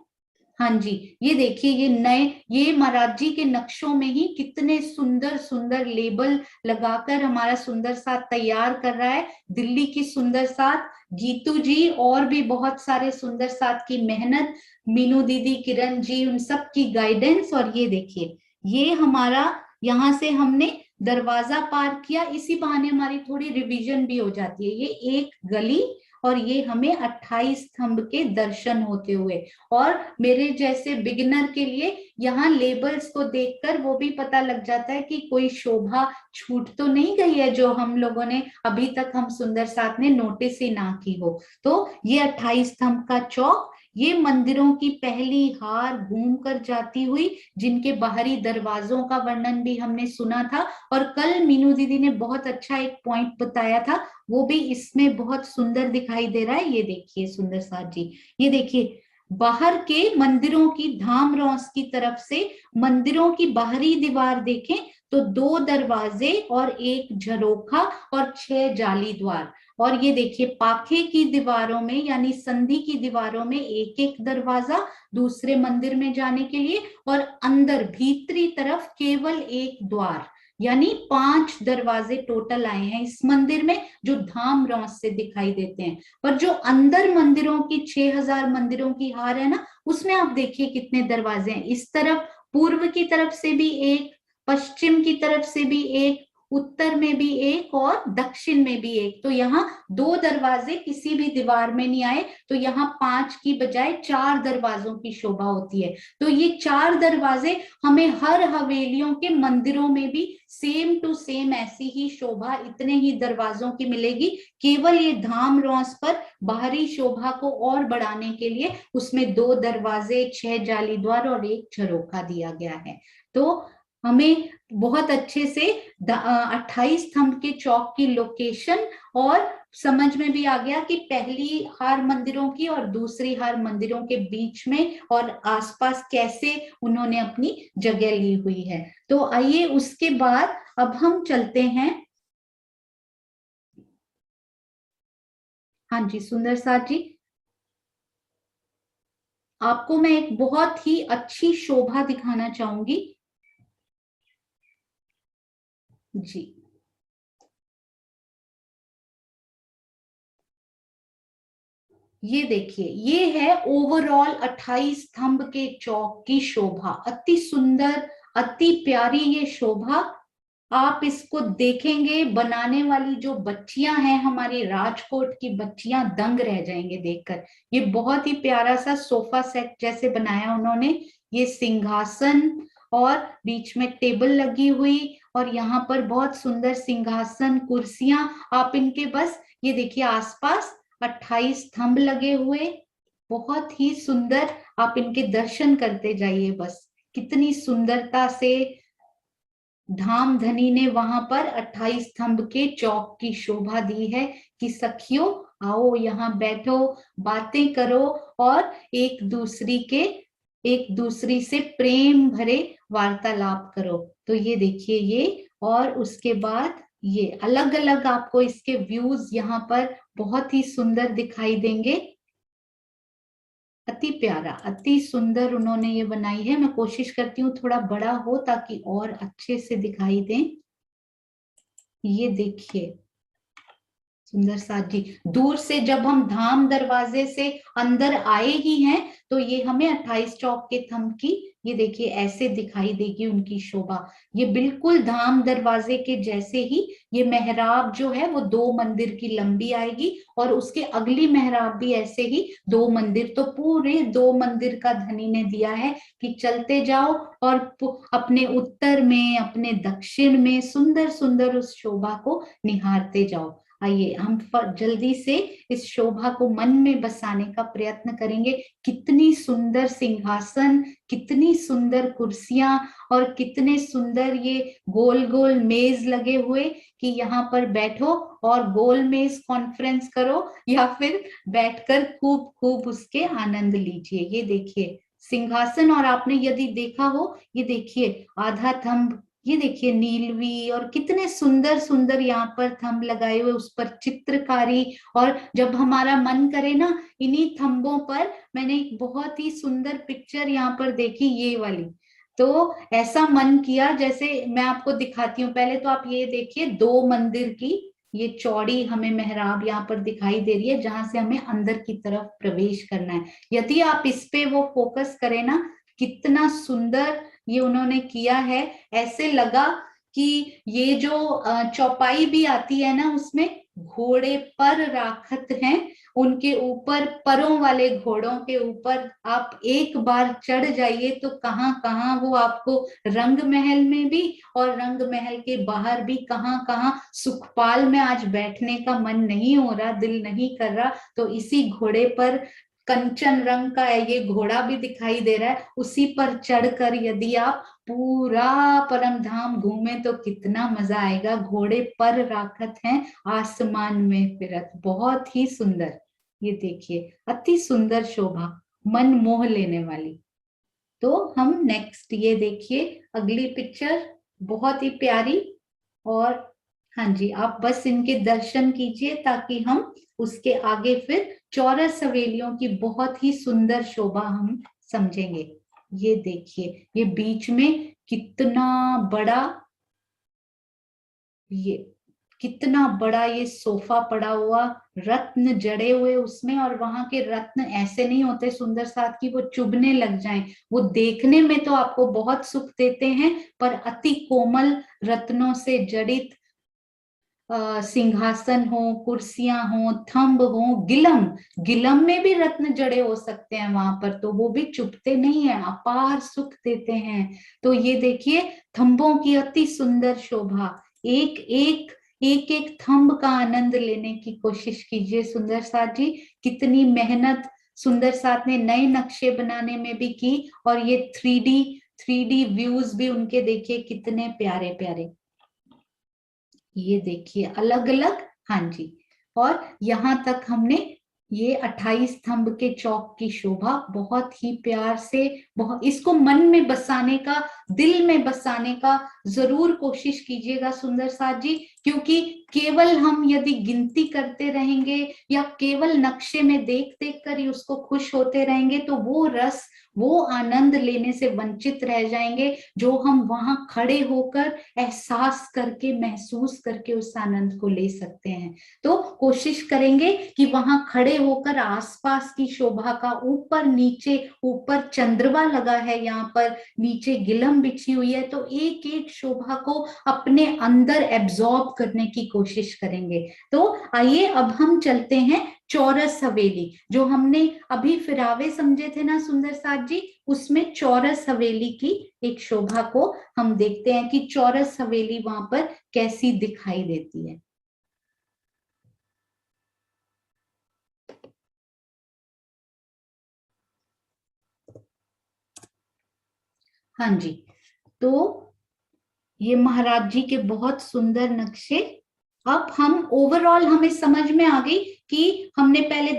हाँ जी, ये देखिए ये नए, ये महाराज जी के नक्शों में ही कितने सुंदर सुंदर लेबल लगाकर हमारा सुंदर साथ तैयार कर रहा है दिल्ली की सुंदर साथ, गीतू जी, और भी बहुत सारे सुंदर साथ की मेहनत, मीनू दीदी, किरण जी, उन सब की गाइडेंस। और ये देखिए, ये हमारा यहाँ से हमने दरवाजा पार किया, इसी बहाने हमारी थोड़ी रिवीजन भी हो जाती है। ये एक गली, और ये हमें 28 स्तंभ के दर्शन होते हुए, और मेरे जैसे बिगिनर के लिए यहाँ लेबल्स को देखकर वो भी पता लग जाता है कि कोई शोभा छूट तो नहीं गई है जो हम लोगों ने अभी तक, हम सुंदर साथ ने नोटिस ही ना की हो। तो ये 28 स्तंभ का चौक, ये मंदिरों की पहली हार घूम कर जाती हुई, जिनके बाहरी दरवाजों का वर्णन भी हमने सुना था, और कल मीनू दीदी ने बहुत अच्छा एक पॉइंट बताया था, वो भी इसमें बहुत सुंदर दिखाई दे रहा है। ये देखिए सुंदर साथ जी, ये देखिए बाहर के मंदिरों की धाम रौस की तरफ से मंदिरों की बाहरी दीवार देखें तो 2 दरवाजे और एक झरोखा और 6 जाली द्वार, और ये देखिए पाखे की दीवारों में यानी संधि की दीवारों में एक एक दरवाजा दूसरे मंदिर में जाने के लिए, और अंदर भीतरी तरफ केवल एक द्वार, यानी 5 दरवाजे टोटल आए हैं इस मंदिर में जो धाम रौस से दिखाई देते हैं। पर जो अंदर मंदिरों की 6000 मंदिरों की हार है ना, उसमें आप देखिए कितने दरवाजे हैं। इस तरफ पूर्व की तरफ से भी एक, पश्चिम की तरफ से भी एक, उत्तर में भी एक, और दक्षिण में भी एक। तो यहाँ 2 दरवाजे किसी भी दीवार में नहीं आए, तो यहाँ 5 की बजाय 4 दरवाजों की शोभा होती है। तो ये 4 दरवाजे हमें हर हवेलियों के मंदिरों में भी सेम टू सेम ऐसी ही शोभा इतने ही दरवाजों की मिलेगी। केवल ये धाम रौस पर बाहरी शोभा को और बढ़ाने के लिए उसमें 2 दरवाजे, 6 जाली द्वार और एक झरोखा दिया गया है। तो हमें बहुत अच्छे से 28 स्तंभ के चौक की लोकेशन और समझ में भी आ गया कि पहली हार मंदिरों की और दूसरी हार मंदिरों के बीच में और आसपास कैसे उन्होंने अपनी जगह ली हुई है। तो आइए उसके बाद अब हम चलते हैं, हाँ जी सुंदर साथ जी, आपको मैं एक बहुत ही अच्छी शोभा दिखाना चाहूंगी। जी। ये देखिए, ये है ओवरऑल 28 स्तंभ के चौक की शोभा। अति सुंदर, अति प्यारी ये शोभा। आप इसको देखेंगे, बनाने वाली जो बच्चियां हैं, हमारी राजकोट की बच्चियां दंग रह जाएंगे देखकर। ये बहुत ही प्यारा सा सोफा सेट जैसे बनाया उन्होंने। ये सिंहासन और बीच में टेबल लगी हुई, और यहाँ पर बहुत सुंदर सिंहासन, कुर्सियां। आप इनके बस ये देखिए, आसपास 28 स्तंभ लगे हुए, बहुत ही सुंदर। आप इनके दर्शन करते जाइए बस। कितनी सुंदरता से धाम धनी ने वहां पर 28 स्तंभ के चौक की शोभा दी है कि सखियों आओ, यहाँ बैठो, बातें करो, और एक दूसरी से प्रेम भरे वार्तालाप करो। तो ये देखिए ये, और उसके बाद ये अलग अलग आपको इसके व्यूज यहाँ पर बहुत ही सुंदर दिखाई देंगे। अति प्यारा, अति सुंदर उन्होंने ये बनाई है। मैं कोशिश करती हूँ थोड़ा बड़ा हो ताकि और अच्छे से दिखाई दे। ये देखिए सुंदर साथ जी, दूर से जब हम धाम दरवाजे से अंदर आए ही हैं तो ये हमें 28 चौक के थंब की, ये देखिए ऐसे दिखाई देगी उनकी शोभा। ये बिल्कुल धाम दरवाजे के जैसे ही ये मेहराब जो है वो 2 मंदिर की लंबी आएगी, और उसके अगली मेहराब भी ऐसे ही 2 मंदिर। तो पूरे 2 मंदिर का धनी ने दिया है कि चलते जाओ और अपने उत्तर में, अपने दक्षिण में सुंदर सुंदर उस शोभा को निहारते जाओ। आइए हम जल्दी से इस शोभा को मन में बसाने का प्रयत्न करेंगे। कितनी सुंदर सिंहासन, कितनी सुंदर कुर्सियां, और कितने सुंदर ये गोल गोल मेज लगे हुए कि यहाँ पर बैठो और गोल मेज कॉन्फ्रेंस करो, या फिर बैठकर खूब खूब उसके आनंद लीजिए। ये देखिए सिंहासन, और आपने यदि देखा हो, ये देखिए आधा थंब, ये देखिए नीलवी, और कितने सुंदर सुंदर यहाँ पर थंब लगाए हुए, उस पर चित्रकारी। और जब हमारा मन करे ना, इन्हीं थंबों पर मैंने एक बहुत ही सुंदर पिक्चर यहाँ पर देखी, ये वाली। तो ऐसा मन किया, जैसे मैं आपको दिखाती हूँ। पहले तो आप ये देखिए 2 मंदिर की ये चौड़ी हमें मेहराब यहाँ पर दिखाई दे रही है, जहां से हमें अंदर की तरफ प्रवेश करना है। यदि आप इस पे वो फोकस करें ना, कितना सुंदर ये उन्होंने किया है। ऐसे लगा कि ये जो चौपाई भी आती है ना, उसमें घोड़े पर राखत हैं, उनके ऊपर, परों वाले घोड़ों के ऊपर आप एक बार चढ़ जाइए तो कहाँ कहाँ वो आपको रंग महल में भी और रंग महल के बाहर भी कहाँ कहाँ सुखपाल में आज बैठने का मन नहीं हो रहा, दिल नहीं कर रहा, तो इसी घोड़े पर, कंचन रंग का है ये घोड़ा भी दिखाई दे रहा है, उसी पर चढ़कर यदि आप पूरा परम धाम घूमे तो कितना मजा आएगा। घोड़े पर राखत हैं आसमान में फिरत, बहुत ही सुंदर। ये देखिए अति सुंदर शोभा, मन मोह लेने वाली। तो हम नेक्स्ट ये देखिए अगली पिक्चर, बहुत ही प्यारी। और हाँ जी, आप बस इनके दर्शन कीजिए ताकि हम उसके आगे फिर चौरस हवेलियों की बहुत ही सुंदर शोभा हम समझेंगे। ये देखिए ये बीच में कितना बड़ा, ये कितना बड़ा ये सोफा पड़ा हुआ, रत्न जड़े हुए उसमें, और वहां के रत्न ऐसे नहीं होते सुंदर साथ की वो चुभने लग जाएं। वो देखने में तो आपको बहुत सुख देते हैं, पर अति कोमल रत्नों से जड़ित सिंहासन हो, कुर्सियां हो, थंब हो, गिलम, गिलम में भी रत्न जड़े हो सकते हैं वहां पर, तो वो भी चुभते नहीं है, अपार सुख देते हैं। तो ये देखिए थंबों की अति सुंदर शोभा, एक एक एक एक थंब का आनंद लेने की कोशिश कीजिए सुंदर साथ जी। कितनी मेहनत सुंदर साथ ने नए नक्शे बनाने में भी की, और ये 3D व्यूज भी उनके देखिए कितने प्यारे प्यारे। ये देखिए अलग अलग, हाँ जी। और यहाँ तक हमने ये 28 स्तंभ के चौक की शोभा बहुत ही प्यार से, बहुत इसको मन में बसाने का, दिल में बसाने का जरूर कोशिश कीजिएगा सुंदर साथ जी। क्योंकि केवल हम यदि गिनती करते रहेंगे या केवल नक्शे में देख देख कर ही उसको खुश होते रहेंगे तो वो रस, वो आनंद लेने से वंचित रह जाएंगे जो हम वहां खड़े होकर एहसास करके महसूस करके उस आनंद को ले सकते हैं। तो कोशिश करेंगे कि वहां खड़े होकर आसपास की शोभा का, ऊपर नीचे, ऊपर चंद्रमा लगा है, यहाँ पर नीचे गिलम बिछी हुई है, तो एक एक शोभा को अपने अंदर एब्जॉर्ब करने की कोशिश करेंगे। तो आइए अब हम चलते हैं चौरस हवेली, जो हमने अभी फिरावे समझे थे ना सुंदर साथ जी, उसमें चौरस हवेली की एक शोभा को हम देखते हैं कि चौरस हवेली वहां पर कैसी दिखाई देती है। हाँ जी, तो ये महाराज जी के बहुत सुंदर नक्शे। अब हम ओवरऑल हमें समझ में आ गई कि हमने पहले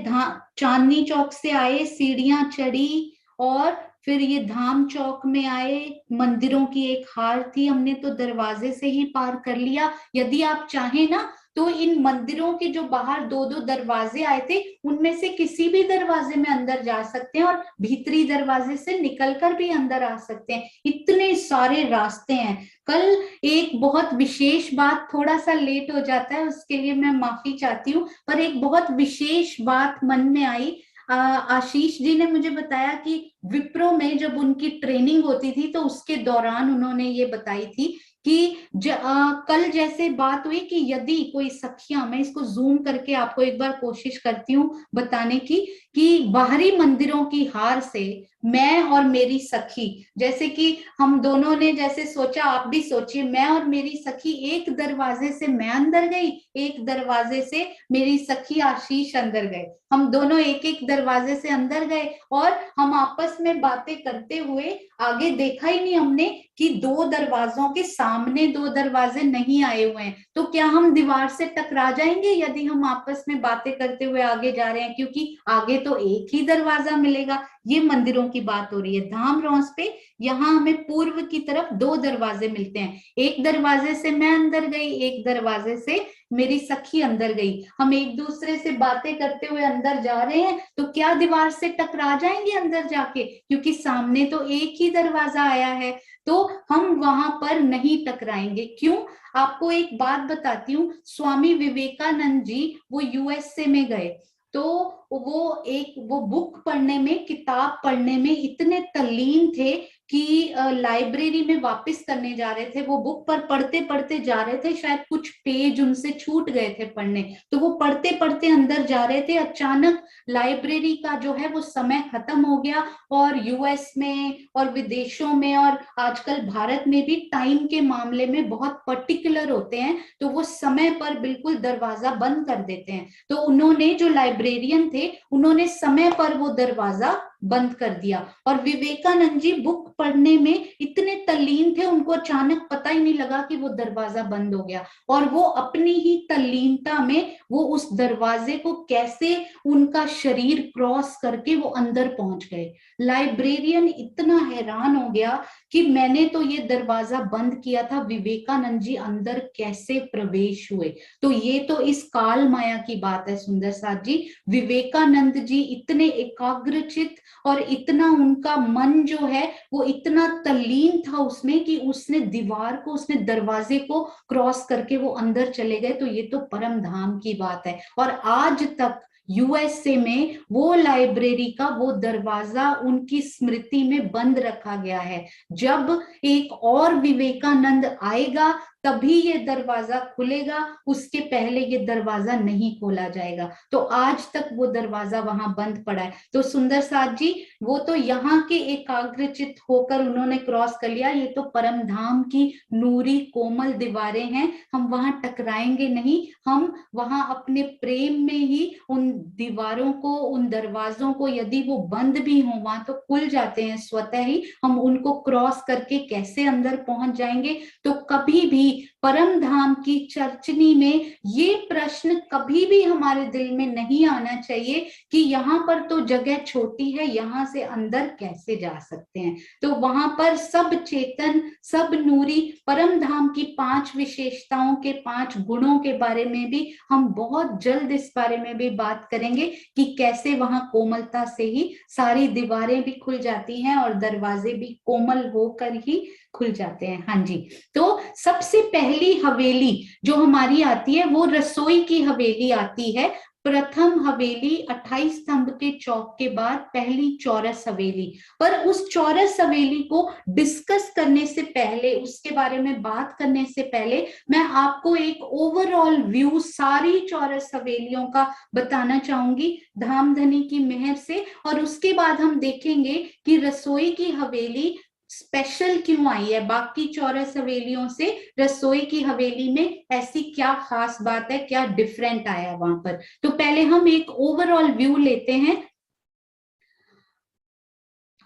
चांदनी चौक से आए, सीढ़ियां चढ़ी, और फिर ये धाम चौक में आए, मंदिरों की एक हार थी, हमने तो दरवाजे से ही पार कर लिया। यदि आप चाहें ना तो इन मंदिरों के जो बाहर दो दो दरवाजे आए थे, उनमें से किसी भी दरवाजे में अंदर जा सकते हैं और भीतरी दरवाजे से निकलकर भी अंदर आ सकते हैं। इतने सारे रास्ते हैं। कल एक बहुत विशेष बात, थोड़ा सा लेट हो जाता है उसके लिए मैं माफी चाहती हूँ, पर एक बहुत विशेष बात मन में आई। आशीष जी ने मुझे बताया कि विप्रो में जब उनकी ट्रेनिंग होती थी तो उसके दौरान उन्होंने ये बताई थी कि कल जैसे बात हुई कि यदि कोई सखियां, मैं इसको जूम करके आपको एक बार कोशिश करती हूँ बताने की, कि बाहरी मंदिरों की हार से मैं और मेरी सखी, जैसे कि हम दोनों ने जैसे सोचा, आप भी सोचिए, मैं और मेरी सखी एक दरवाजे से मैं अंदर गई, एक दरवाजे से मेरी सखी आशीष अंदर गए, हम दोनों एक एक दरवाजे से अंदर गए और हम आपस में बातें करते हुए आगे देखा ही नहीं हमने कि दो दरवाजों के सामने दो दरवाजे नहीं आए हुए हैं, तो क्या हम दीवार से टकरा जाएंगे यदि हम आपस में बातें करते हुए आगे जा रहे हैं, क्योंकि आगे तो एक ही दरवाजा मिलेगा। ये मंदिरों की बात हो रही है धाम रॉस पे। यहाँ हमें पूर्व की तरफ दो दरवाजे मिलते हैं, एक दरवाजे से मैं अंदर गई, एक दरवाजे से मेरी सखी अंदर गई। हम एक दूसरे से बातें करते हुए अंदर जा रहे हैं, तो क्या दीवार से टकरा जाएंगे अंदर जाके, क्योंकि सामने तो एक ही दरवाजा आया है, तो हम वहां पर नहीं टकराएंगे। क्यों? आपको एक बात बताती हूँ। स्वामी विवेकानंद जी वो यूएसए में गए, तो वो बुक पढ़ने में, किताब पढ़ने में इतने तल्लीन थे कि लाइब्रेरी में वापस करने जा रहे थे, वो बुक पर पढ़ते पढ़ते जा रहे थे, शायद कुछ पेज उनसे छूट गए थे पढ़ने, तो वो पढ़ते पढ़ते अंदर जा रहे थे, अचानक लाइब्रेरी का जो है वो समय खत्म हो गया, और यूएस में और विदेशों में और आजकल भारत में भी टाइम के मामले में बहुत पर्टिकुलर होते हैं, तो वो समय पर बिल्कुल दरवाजा बंद कर देते हैं। तो उन्होंने, जो लाइब्रेरियन थे, उन्होंने समय पर वो दरवाजा बंद कर दिया, और विवेकानंद जी बुक पढ़ने में इतने तल्लीन थे, उनको अचानक पता ही नहीं लगा कि वो दरवाजा बंद हो गया, और वो अपनी ही तल्लीनता में वो उस दरवाजे को कैसे उनका शरीर क्रॉस करके वो अंदर पहुंच गए। लाइब्रेरियन इतना हैरान हो गया कि मैंने तो ये दरवाजा बंद किया था, विवेकानंद जी अंदर कैसे प्रवेश हुए। तो ये तो इस काल माया की बात है सुंदर साथ जी। विवेकानंद जी इतने एकाग्रचित और इतना उनका मन जो है वो इतना तल्लीन था उसमें कि उसने दीवार को, उसने दरवाजे को क्रॉस करके वो अंदर चले गए। तो ये तो परम धाम की बात है, और आज तक यूएसए में वो लाइब्रेरी का वो दरवाजा उनकी स्मृति में बंद रखा गया है। जब एक और विवेकानंद आएगा तभी ये दरवाजा खुलेगा, उसके पहले ये दरवाजा नहीं खोला जाएगा। तो आज तक वो दरवाजा वहां बंद पड़ा है। तो सुंदर साथ जी, वो तो यहाँ के एकाग्रचित होकर उन्होंने क्रॉस कर लिया, ये तो परम धाम की नूरी कोमल दीवारें हैं, हम वहां टकराएंगे नहीं, हम वहां अपने प्रेम में ही उन दीवारों को, उन दरवाजों को, यदि वो बंद भी हो वहां तो खुल जाते हैं स्वतः ही, हम उनको क्रॉस करके कैसे अंदर पहुंच जाएंगे। तो कभी भी परम धाम की चर्चनी में ये प्रश्न कभी भी हमारे दिल में नहीं आना चाहिए कि यहाँ पर तो जगह छोटी है, यहाँ से अंदर कैसे जा सकते हैं। तो वहां पर सब चेतन, सब नूरी, परम धाम की 5 विशेषताओं के 5 गुणों के बारे में भी हम बहुत जल्द इस बारे में भी बात करेंगे कि कैसे वहां कोमलता से ही सारी दीवारें भी खुल जाती हैं और दरवाजे भी कोमल होकर ही खुल जाते हैं। हाँ जी, तो सबसे पहली हवेली जो हमारी आती है वो रसोई की हवेली आती है। प्रथम हवेली 28 स्तंभ के चौक के बाद पहली चौरस हवेली। पर उस चौरस हवेली को डिस्कस करने से पहले, उसके बारे में बात करने से पहले मैं आपको एक ओवरऑल व्यू सारी चौरस हवेलियों का बताना चाहूंगी धामधनी की मेहर से, और उसके बाद हम देखेंगे कि रसोई की हवेली स्पेशल क्यों आई है, बाकी चौरस हवेलियों से रसोई की हवेली में ऐसी क्या खास बात है, क्या डिफरेंट आया वहां पर। तो पहले हम एक ओवरऑल व्यू लेते हैं।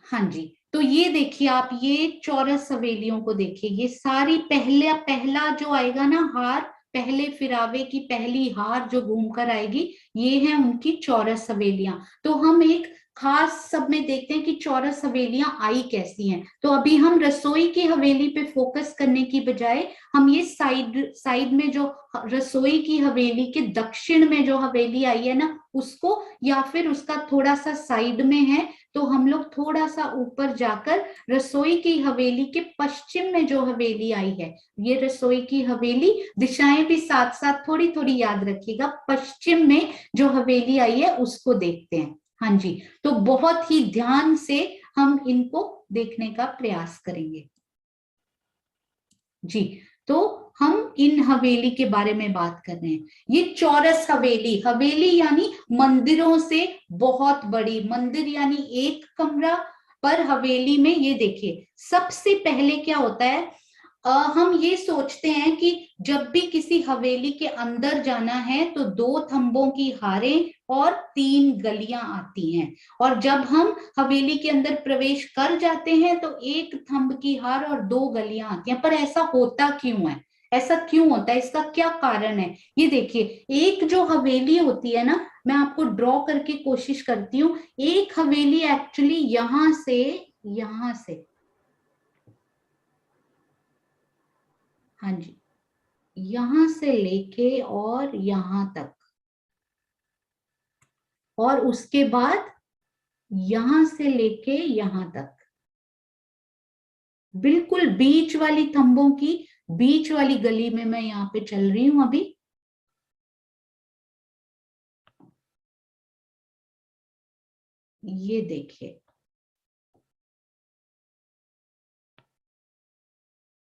हाँ जी, तो ये देखिए आप, ये चौरस हवेलियों को देखिए, ये सारी पहला जो आएगा ना हार, पहले फिरावे की पहली हार जो घूमकर आएगी, ये है उनकी चौरस हवेलियां। तो हम एक खास सब में देखते हैं कि चौरस हवेलियां आई कैसी हैं। तो अभी हम रसोई की हवेली पे फोकस करने की बजाय हम ये साइड में जो रसोई की हवेली के दक्षिण में जो हवेली आई है ना उसको, या फिर उसका थोड़ा सा साइड में है तो हम लोग थोड़ा सा ऊपर जाकर रसोई की हवेली के पश्चिम में जो हवेली आई है, ये रसोई की हवेली, दिशाएं भी साथ साथ थोड़ी थोड़ी याद रखिएगा, पश्चिम में जो हवेली आई है उसको देखते हैं। हाँ जी, तो बहुत ही ध्यान से हम इनको देखने का प्रयास करेंगे जी। तो हम इन हवेली के बारे में बात कर रहे हैं। ये चौरस हवेली, हवेली यानी मंदिरों से बहुत बड़ी, मंदिर यानी एक कमरा, पर हवेली में ये देखिए सबसे पहले क्या होता है, हम ये सोचते हैं कि जब भी किसी हवेली के अंदर जाना है तो 2 थंबों की हारें और 3 गलियां आती हैं, और जब हम हवेली के अंदर प्रवेश कर जाते हैं तो 1 थंब की हार और 2 गलियां आती हैं। पर ऐसा होता क्यों है, ऐसा क्यों होता है, इसका क्या कारण है? ये देखिए, एक जो हवेली होती है ना, मैं आपको ड्रॉ करके कोशिश करती हूँ, एक हवेली एक्चुअली यहां से, हाँ जी, यहां से लेके और यहां तक, और उसके बाद यहां से लेके यहां तक, बिल्कुल बीच वाली थंबों की बीच वाली गली में मैं यहाँ पे चल रही हूं अभी। ये देखिए,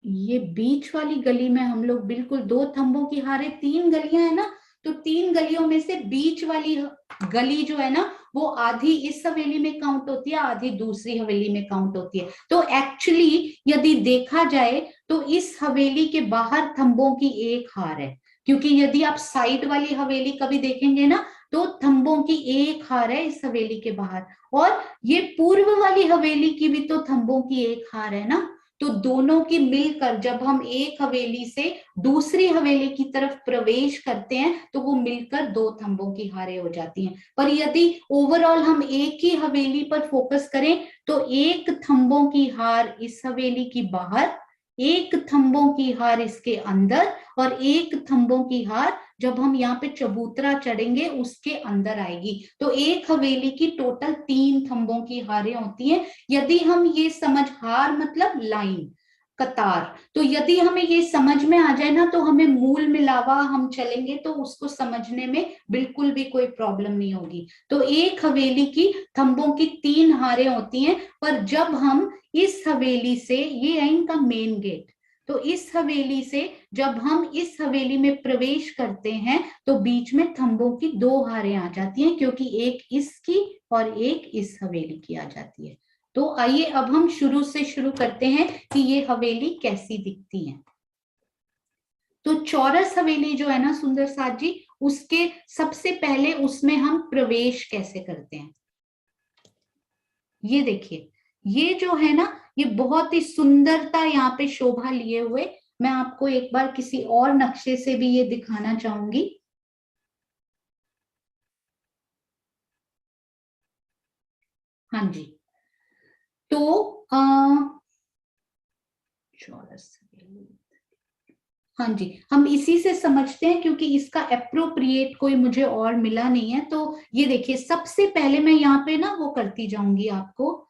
ये बीच वाली गली में हम लोग बिल्कुल 2 थंबों की हारे, 3 गलियां है ना, तो 3 गलियों में से बीच वाली गली जो है ना वो आधी इस हवेली में काउंट होती है, आधी दूसरी हवेली में काउंट होती है। तो एक्चुअली यदि देखा जाए तो इस हवेली के बाहर थंबों की एक हार है, क्योंकि यदि आप साइड वाली हवेली कभी देखेंगे ना तो थंबों की एक हार है इस हवेली के बाहर, और ये पूर्व वाली हवेली की भी तो थंबों की एक हार है ना। तो दोनों की मिलकर जब हम एक हवेली से दूसरी हवेली की तरफ प्रवेश करते हैं तो वो मिलकर 2 थंबों की हारें हो जाती हैं। पर यदि ओवरऑल हम एक ही हवेली पर फोकस करें तो 1 थंबों की हार इस हवेली की बाहर, 1 थंबों की हार इसके अंदर, और 1 थंबों की हार जब हम यहाँ पे चबूतरा चढ़ेंगे उसके अंदर आएगी। तो एक हवेली की टोटल 3 थंबों की हारें होती हैं। यदि हम ये समझ, हार मतलब लाइन, कतार, तो यदि हमें ये समझ में आ जाए ना तो हमें मूल मिलावा हम चलेंगे तो उसको समझने में बिल्कुल भी कोई प्रॉब्लम नहीं होगी। तो एक हवेली की थंबों की 3 हारें होती हैं, पर जब हम इस हवेली से, ये है इनका मेन गेट, तो इस हवेली से जब हम इस हवेली में प्रवेश करते हैं तो बीच में थंबों की 2 हारें आ जाती हैं, क्योंकि एक इसकी और एक इस हवेली की आ जाती है। तो आइए अब हम शुरू से शुरू करते हैं कि ये हवेली कैसी दिखती है। तो चौरस हवेली जो है ना सुंदर साथ जी, उसके सबसे पहले उसमें हम प्रवेश कैसे करते हैं, ये देखिए, ये जो है ना ये बहुत ही सुंदरता यहाँ पे शोभा लिए हुए मैं आपको एक बार किसी और नक्शे से भी ये दिखाना चाहूंगी। हाँ जी, तो चौरस, हाँ जी, हम इसी से समझते हैं क्योंकि इसका एप्रोप्रिएट कोई मुझे और मिला नहीं है। तो ये देखिए, सबसे पहले मैं यहाँ पे ना वो करती जाऊंगी आपको,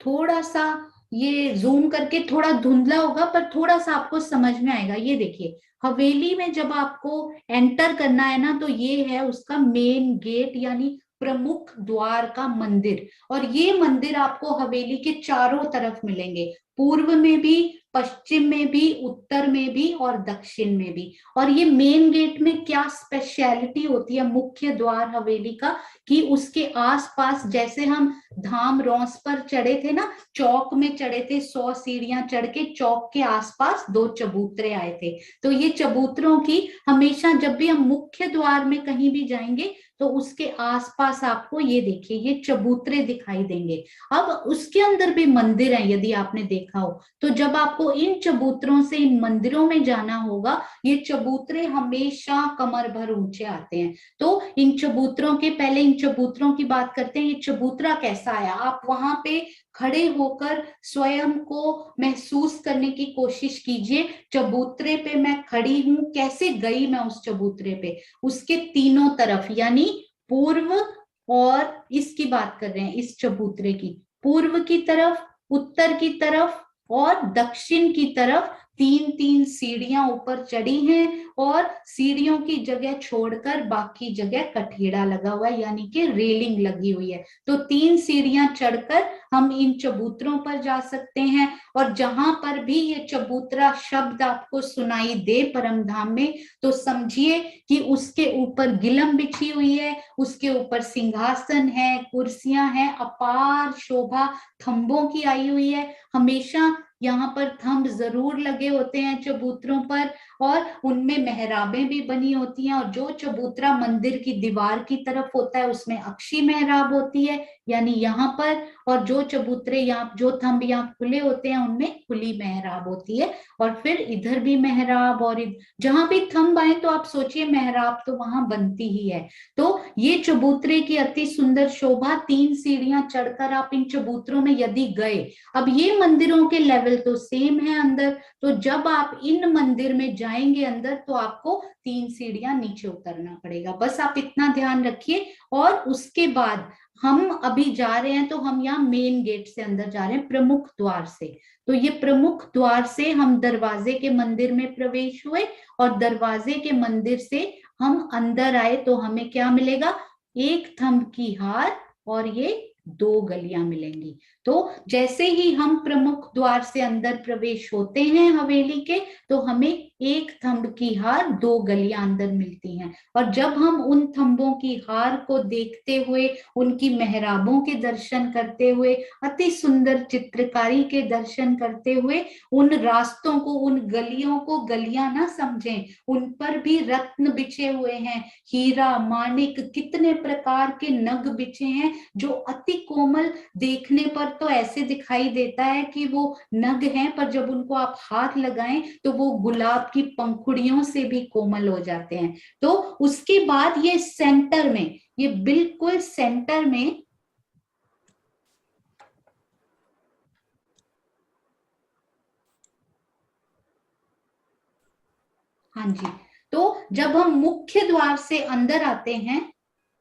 थोड़ा सा ये जूम करके, थोड़ा धुंधला होगा पर थोड़ा सा आपको समझ में आएगा। ये देखिए, हवेली में जब आपको एंटर करना है ना, तो ये है उसका मेन गेट यानी प्रमुख द्वार का मंदिर। और ये मंदिर आपको हवेली के चारों तरफ मिलेंगे, पूर्व में भी, पश्चिम में भी, उत्तर में भी और दक्षिण में भी। और ये मेन गेट में क्या स्पेशलिटी होती है मुख्य द्वार हवेली का, कि उसके आसपास, जैसे हम धाम रौस पर चढ़े थे ना, चौक में चढ़े थे, 100 सीढ़ियां चढ़ के चौक के आसपास 2 चबूतरे आए थे। तो ये चबूतरों की हमेशा, जब भी हम मुख्य द्वार में कहीं भी जाएंगे तो उसके आसपास आपको ये देखिए ये चबूतरे दिखाई देंगे। अब उसके अंदर भी मंदिर है, यदि आपने देखा हो तो जब आपको इन चबूतरों से इन मंदिरों में जाना होगा, ये चबूतरे हमेशा कमर भर ऊंचे आते हैं। तो इन चबूतरों के, पहले इन चबूतरों की बात करते हैं। ये चबूतरा कैसा आया, आप वहां पे खड़े होकर स्वयं को महसूस करने की कोशिश कीजिए। चबूतरे पे मैं खड़ी हूं, कैसे गई मैं उस चबूतरे पे, उसके तीनों तरफ यानी पूर्व, और इसकी बात कर रहे हैं इस चबूतरे की, पूर्व की तरफ, उत्तर की तरफ और दक्षिण की तरफ 3-3 सीढ़ियां ऊपर चढ़ी हैं, और सीढ़ियों की जगह छोड़कर बाकी जगह कठेड़ा लगा हुआ है यानी कि रेलिंग लगी हुई है। तो 3 सीढ़ियां चढ़कर हम इन चबूतरों पर जा सकते हैं। और जहां पर भी ये चबूतरा शब्द आपको सुनाई दे परमधाम में, तो समझिए कि उसके ऊपर गिलम बिछी हुई है, उसके ऊपर सिंहासन है, कुर्सियां हैं, अपार शोभा थंबों की आई हुई है। हमेशा यहाँ पर थंब जरूर लगे होते हैं चबूतरों पर, और उनमें मेहराबें भी बनी होती हैं। और जो चबूतरा मंदिर की दीवार की तरफ होता है उसमें अक्षी मेहराब होती है यानी यहाँ पर, और जो चबूतरे यहाँ, जो थंब यहाँ खुले होते हैं उनमें खुली मेहराब होती है। और फिर इधर भी मेहराब, और जहां भी थंब आए तो आप सोचिए मेहराब तो वहां बनती ही है। तो ये चबूतरे की अति सुंदर शोभा, 3 सीढ़ियां चढ़कर आप इन चबूतरों में यदि गए, अब ये मंदिरों के लेवल तो सेम है अंदर, तो जब आप इन मंदिर में जाएंगे अंदर तो आपको 3 सीढ़ियां नीचे उतरना पड़ेगा, बस आप इतना ध्यान रखिए। और उसके बाद हम अभी जा रहे हैं, तो हम यहाँ मेन गेट से अंदर जा रहे हैं, प्रमुख द्वार से। तो ये प्रमुख द्वार से हम दरवाजे के मंदिर में प्रवेश हुए, और दरवाजे के मंदिर से हम अंदर आए तो हमें क्या मिलेगा, एक थंब की हार और ये 2 गलियां मिलेंगी। तो जैसे ही हम प्रमुख द्वार से अंदर प्रवेश होते हैं हवेली के, तो हमें एक थंब की हार 2 गलियां अंदर मिलती हैं। और जब हम उन थंबों की हार को देखते हुए, उनकी मेहराबों के दर्शन करते हुए, अति सुंदर चित्रकारी के दर्शन करते हुए, उन रास्तों को, उन गलियों को गलियां ना समझें, उन पर भी रत्न बिछे हुए हैं, हीरा माणिक, कितने प्रकार के नग बिछे हैं, जो अति कोमल, देखने पर तो ऐसे दिखाई देता है कि वो नग हैं, पर जब उनको आप हाथ लगाएं तो वो गुलाब की पंखुड़ियों से भी कोमल हो जाते हैं। तो उसके बाद ये सेंटर में, ये बिल्कुल सेंटर में, हाँ जी, तो जब हम मुख्य द्वार से अंदर आते हैं,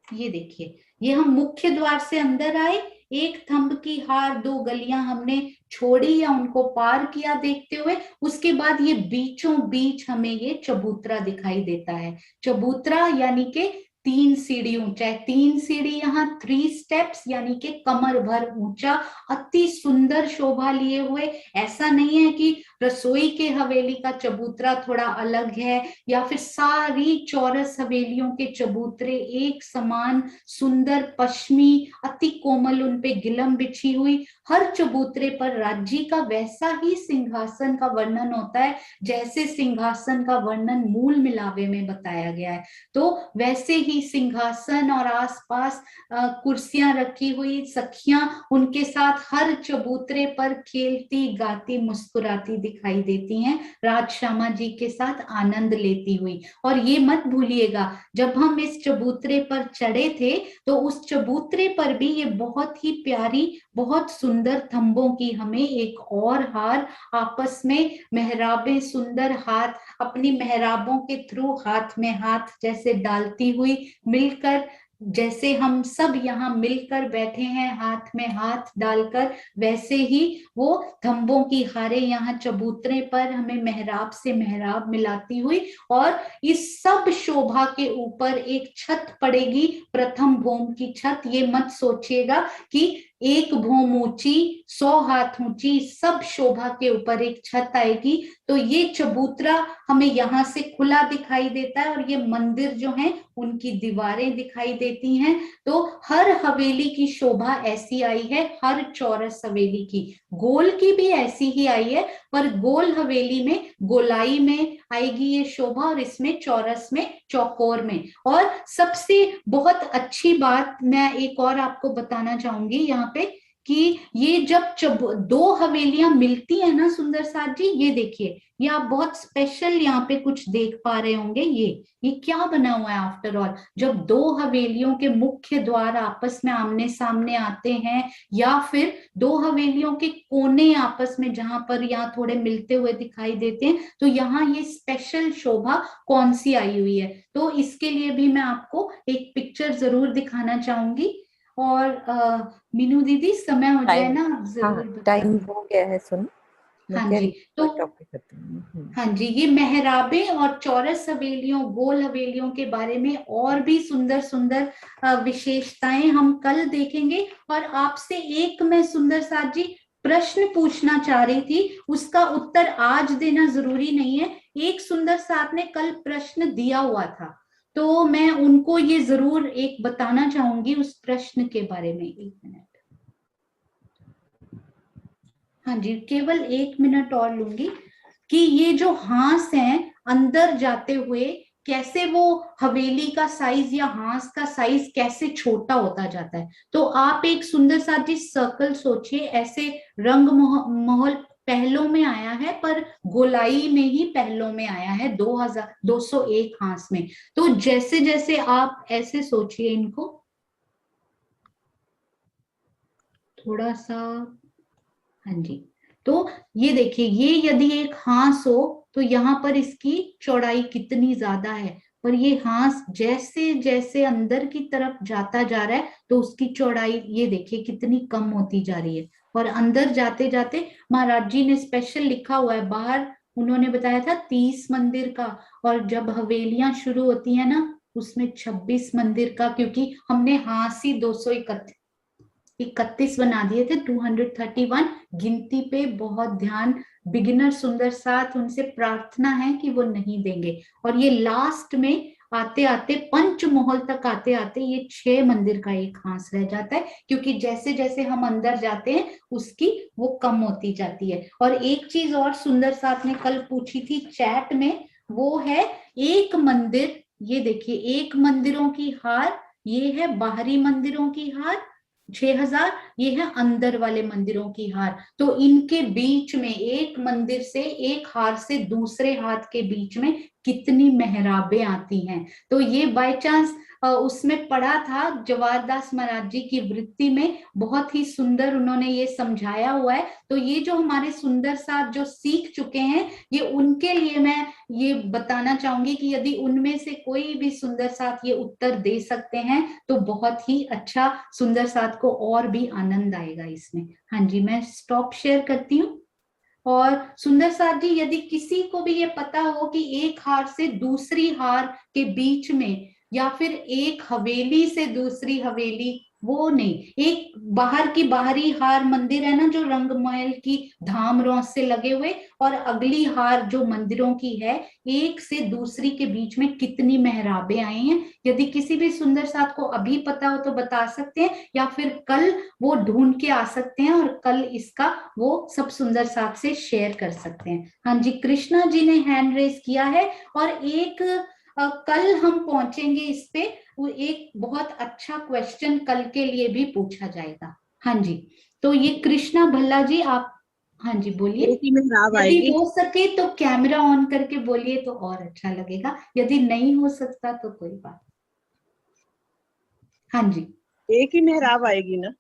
ये देखिए, ये हम मुख्य द्वार से अंदर आए, एक थंब की हार 2 गलियां हमने छोड़ी या उनको पार किया देखते हुए, उसके बाद ये बीचों बीच हमें ये चबूतरा दिखाई देता है। चबूतरा यानी कि 3 सीढ़ी ऊंचा है, 3 सीढ़ी यहाँ 3 स्टेप्स यानी कि कमर भर ऊंचा, अति सुंदर शोभा लिए हुए। ऐसा नहीं है कि रसोई के हवेली का चबूतरा थोड़ा अलग है या फिर सारी चौरस हवेलियों के चबूतरे एक समान सुंदर पश्चिमी अति कोमल, उनपे गिलम बिछी हुई। हर चबूतरे पर राज्य का वैसा ही सिंहासन का वर्णन होता है जैसे सिंहासन का वर्णन मूल मिलावे में बताया गया है। तो वैसे ही सिंहासन और आसपास कुर्सियां रखी हुई, सखियां उनके साथ हर चबूतरे पर खेलती गाती मुस्कुराती दिखाई देती हैं, राजश्यामा जी के साथ आनंद लेती हुई। और ये मत भूलिएगा, जब हम इस चबूतरे पर चढ़े थे तो उस चबूतरे पर भी ये बहुत ही प्यारी, बहुत सुंदर थंबों की हमें एक और हार, आपस में मेहराबें सुंदर हाथ अपनी मेहराबों के थ्रू हाथ में हाथ जैसे डालती हुई मिलकर, जैसे हम सब यहाँ मिलकर बैठे हैं हाथ में हाथ डालकर, वैसे ही वो थंबों की हारें यहाँ चबूतरे पर हमें मेहराब से मेहराब मिलाती हुई। और इस सब शोभा के ऊपर एक छत पड़ेगी, प्रथम भौम की छत। ये मत सोचिएगा कि 1 भौम ऊंची 100 हाथ ऊंची, सब शोभा के ऊपर एक छत आएगी। तो ये चबूतरा हमें यहाँ से खुला दिखाई देता है और ये मंदिर जो है उनकी दीवारें दिखाई देती हैं। तो हर हवेली की शोभा ऐसी आई है, हर चौरस हवेली की, गोल की भी ऐसी ही आई है, पर गोल हवेली में गोलाई में आएगी ये शोभा और इसमें चौरस में चौकोर में। और सबसे बहुत अच्छी बात मैं एक और आपको बताना चाहूंगी यहाँ पे कि ये जब 2 हवेलियां मिलती है ना सुंदर साथ जी, ये देखिए, ये आप बहुत स्पेशल यहाँ पे कुछ देख पा रहे होंगे। ये क्या बना हुआ है आफ्टर ऑल, जब 2 हवेलियों के मुख्य द्वार आपस में आमने सामने आते हैं या फिर 2 हवेलियों के कोने आपस में जहां पर यहाँ थोड़े मिलते हुए दिखाई देते हैं, तो यहाँ ये स्पेशल शोभा कौन सी आई हुई है, तो इसके लिए भी मैं आपको एक पिक्चर जरूर दिखाना चाहूंगी। और मीनू दीदी समय हो जाए टाइम, ना आप हाँ जरूर बता। टाइम हो गया है, सुनो मैं हाँ कह जी, रही तो हूँ टॉपिक करती हूँ। हाँ जी, ये मेहराबें और चौरस हवेलियों गोल हवेलियों के बारे में और भी सुंदर सुंदर विशेषताएं हम कल देखेंगे। और आपसे एक मैं सुंदर साथ जी प्रश्न पूछना चाह रही थी, उसका उत्तर आज देना जरूरी नहीं है। एक सुंदर साथ ने कल प्रश्न दिया हुआ था, तो मैं उनको ये जरूर एक बताना चाहूंगी उस प्रश्न के बारे में। 1 मिनट, हाँ जी, केवल 1 मिनट और लूंगी कि ये जो हांस हैं अंदर जाते हुए कैसे वो हवेली का साइज या हांस का साइज कैसे छोटा होता जाता है। तो आप एक सुंदर सा जी सर्कल सोचिए, ऐसे रंग महल पहलों में आया है, पर गोलाई में ही पहलों में आया है 2201 हांस में। तो जैसे जैसे आप ऐसे सोचिए इनको थोड़ा सा, हाँ जी, तो ये देखिए, ये यदि एक हांस हो तो यहाँ पर इसकी चौड़ाई कितनी ज्यादा है, पर ये हांस जैसे जैसे अंदर की तरफ जाता जा रहा है तो उसकी चौड़ाई ये देखिए कितनी कम होती जा रही है। और अंदर जाते जाते महाराज जी ने स्पेशल लिखा हुआ है बाहर, उन्होंने बताया था 30 मंदिर का, और जब हवेलियां शुरू होती है ना उसमें 26 मंदिर का, क्योंकि हमने हांस ही 231 बना दिए थे, 231 गिनती पे बहुत ध्यान। बिगिनर सुंदर साथ उनसे प्रार्थना है कि वो नहीं देंगे। और ये लास्ट में आते आते पंचमोहल तक आते आते ये 6 मंदिर का एक हांस रह जाता है, क्योंकि जैसे जैसे हम अंदर जाते हैं उसकी वो कम होती जाती है। और एक चीज और सुंदर साथ ने कल पूछी थी चैट में, वो है एक मंदिर, ये देखिए एक मंदिरों की हार, ये है बाहरी मंदिरों की हार 6000, ये है अंदर वाले मंदिरों की हार। तो इनके बीच में एक मंदिर से एक हार से दूसरे हाथ के बीच में कितनी मेहराबें आती हैं। तो ये बाय चांस उसमें पढ़ा था जवाहर दास महाराज जी की वृत्ति में, बहुत ही सुंदर उन्होंने ये समझाया हुआ है। तो ये जो हमारे सुंदर साथ जो सीख चुके हैं, ये उनके लिए मैं ये बताना चाहूंगी कि यदि उनमें से कोई भी सुंदर साथ ये उत्तर दे सकते हैं तो बहुत ही अच्छा, सुंदर साथ को और भी आनंद आएगा इसमें। हाँ जी, मैं स्टॉप शेयर करती हूँ। और सुंदर साथ जी यदि किसी को भी ये पता हो कि एक हार से दूसरी हार के बीच में या फिर एक हवेली से दूसरी हवेली, वो नहीं। एक बाहर की बाहरी हार मंदिर है ना, जो रंगमहल की धाम रोस से लगे हुए, और अगली हार जो मंदिरों की है, एक से दूसरी के बीच में कितनी मेहराबें आई हैं। यदि किसी भी सुंदर साथ को अभी पता हो तो बता सकते हैं, या फिर कल वो ढूंढ के आ सकते हैं और कल इसका वो सब सुंदर साथ से शेयर कर सकते हैं। हाँ जी, कृष्णा जी ने हैंड रेज किया है। और एक कल हम पहुंचेंगे इस पे, वो एक बहुत अच्छा क्वेश्चन कल के लिए भी पूछा जाएगा। हाँ जी, तो ये कृष्णा भल्ला जी आप, हाँ जी बोलिए। एक ही मेहराब यदि आएगी। हो सके तो कैमरा ऑन करके बोलिए तो और अच्छा लगेगा, यदि नहीं हो सकता तो कोई बात। हाँ जी, एक ही मेहराब आएगी ना,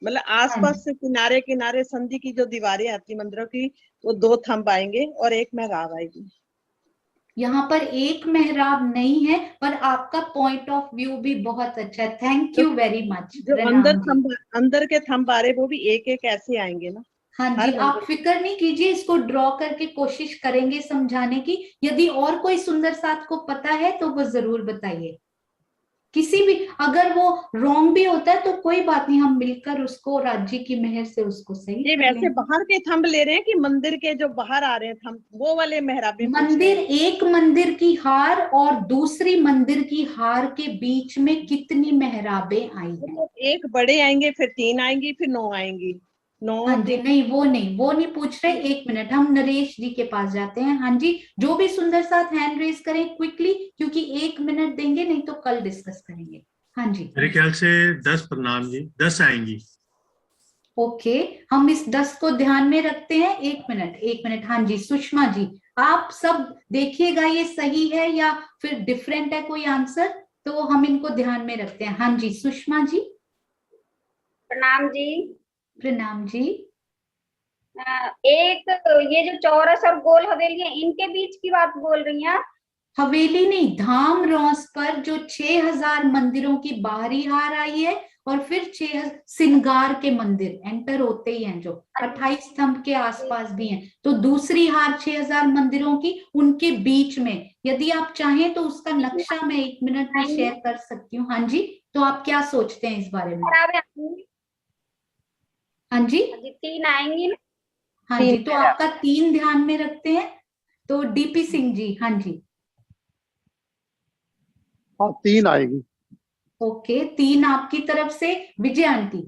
मतलब हाँ आसपास जी। से किनारे किनारे संधि की जो दीवारें आती मंदिरों की, वो 2 थंब आएंगे और एक मेहराब आएगी। यहाँ पर एक मेहराब नहीं है, पर आपका पॉइंट ऑफ व्यू भी बहुत अच्छा है। थैंक तो यू वेरी मच, जो प्रणाम जी। अंदर के थंब आ रहे वो भी एक एक ऐसे आएंगे ना, हाँ जी, हर आप मंदिर के। फिक्र नहीं कीजिए, इसको ड्रॉ करके कोशिश करेंगे समझाने की। यदि और कोई सुंदर साथ को पता है तो वो जरूर बताइए। किसी भी, अगर वो रॉन्ग भी होता है तो कोई बात नहीं, हम मिलकर उसको राज्य की मेहर से उसको सही ये कर वैसे लेंगे। बाहर के थंब ले रहे हैं कि मंदिर के जो बाहर आ रहे हैं थंब, वो वाले मेहराबें पूछ रहे मंदिर, हैं? एक मंदिर की हार और दूसरी मंदिर की हार के बीच में कितनी मेहराबें आई हैं। मतलब एक बड़े आएंगे, फिर 3 आएंगी, फिर 9 आएंगी। 9 हाँ जी, दिन। नहीं वो नहीं, वो नहीं पूछ रहे। एक मिनट, हम नरेश जी के पास जाते हैं। हाँ जी, जो भी सुंदर साथ हैंड रेज करें क्विकली, क्योंकि 1 मिनट देंगे, नहीं तो कल डिस्कस करेंगे। हाँ जी, मेरे ख्याल से 10 प्रणाम जी, 10 आएंगी। ओके, हम इस 10 को ध्यान में रखते हैं। 1 मिनट, 1 मिनट। हाँ जी, सुषमा जी, आप सब देखिएगा ये सही है या फिर डिफरेंट है कोई आंसर, तो हम इनको ध्यान में रखते हैं। हाँ जी, सुषमा जी। प्रणाम जी। प्रणाम जी। एक ये जो चौरस और गोल हवेली है, इनके बीच की बात बोल रही हैं आप? हवेली नहीं, धाम रॉस पर जो 6000 मंदिरों की बाहरी हार आई है, और फिर 6 सिंगार के मंदिर एंटर होते ही हैं, जो 28 स्तंभ के आसपास भी हैं, तो दूसरी हार 6000 मंदिरों की, उनके बीच में। यदि आप चाहें तो उसका नक्शा मैं 1 मिनट में आएंगी, शेयर कर सकती हूँ। हाँ जी, तो आप क्या सोचते हैं इस बारे में? खराब आएंगी। हाँ जी। हाँ जी, 3 आएंगी ना। हाँ 3 जी, तो मेहराब। आपका 3 ध्यान में रखते हैं। तो डीपी सिंह जी, हाँ जी। हाँ 3 आएगी। ओके, 3 आपकी तरफ से। विजय आंटी।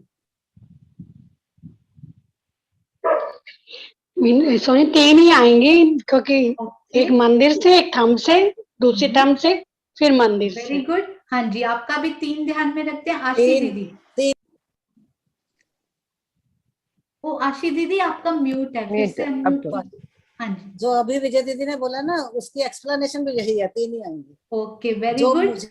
सोनी 3 ही आएंगी, क्योंकि ओके, एक मंदिर से, एक थंब से, दूसरी थंब से, फिर मंदिर वेरी से। गुड। हाँ जी, आपका भी 3 ध्यान में रखते हैं। आशी 3 दीदी। 3 ओ आशी दीदी, आपका म्यूट है, फिर म्यूट से अब अनम्यूट तो। कीजिए। हाँ जी, जो अभी विजय दीदी ने बोला ना, उसकी एक्सप्लेनेशन भी यही है, 3 ही आएंगी ओके, वेरी जो गुड। मुझे।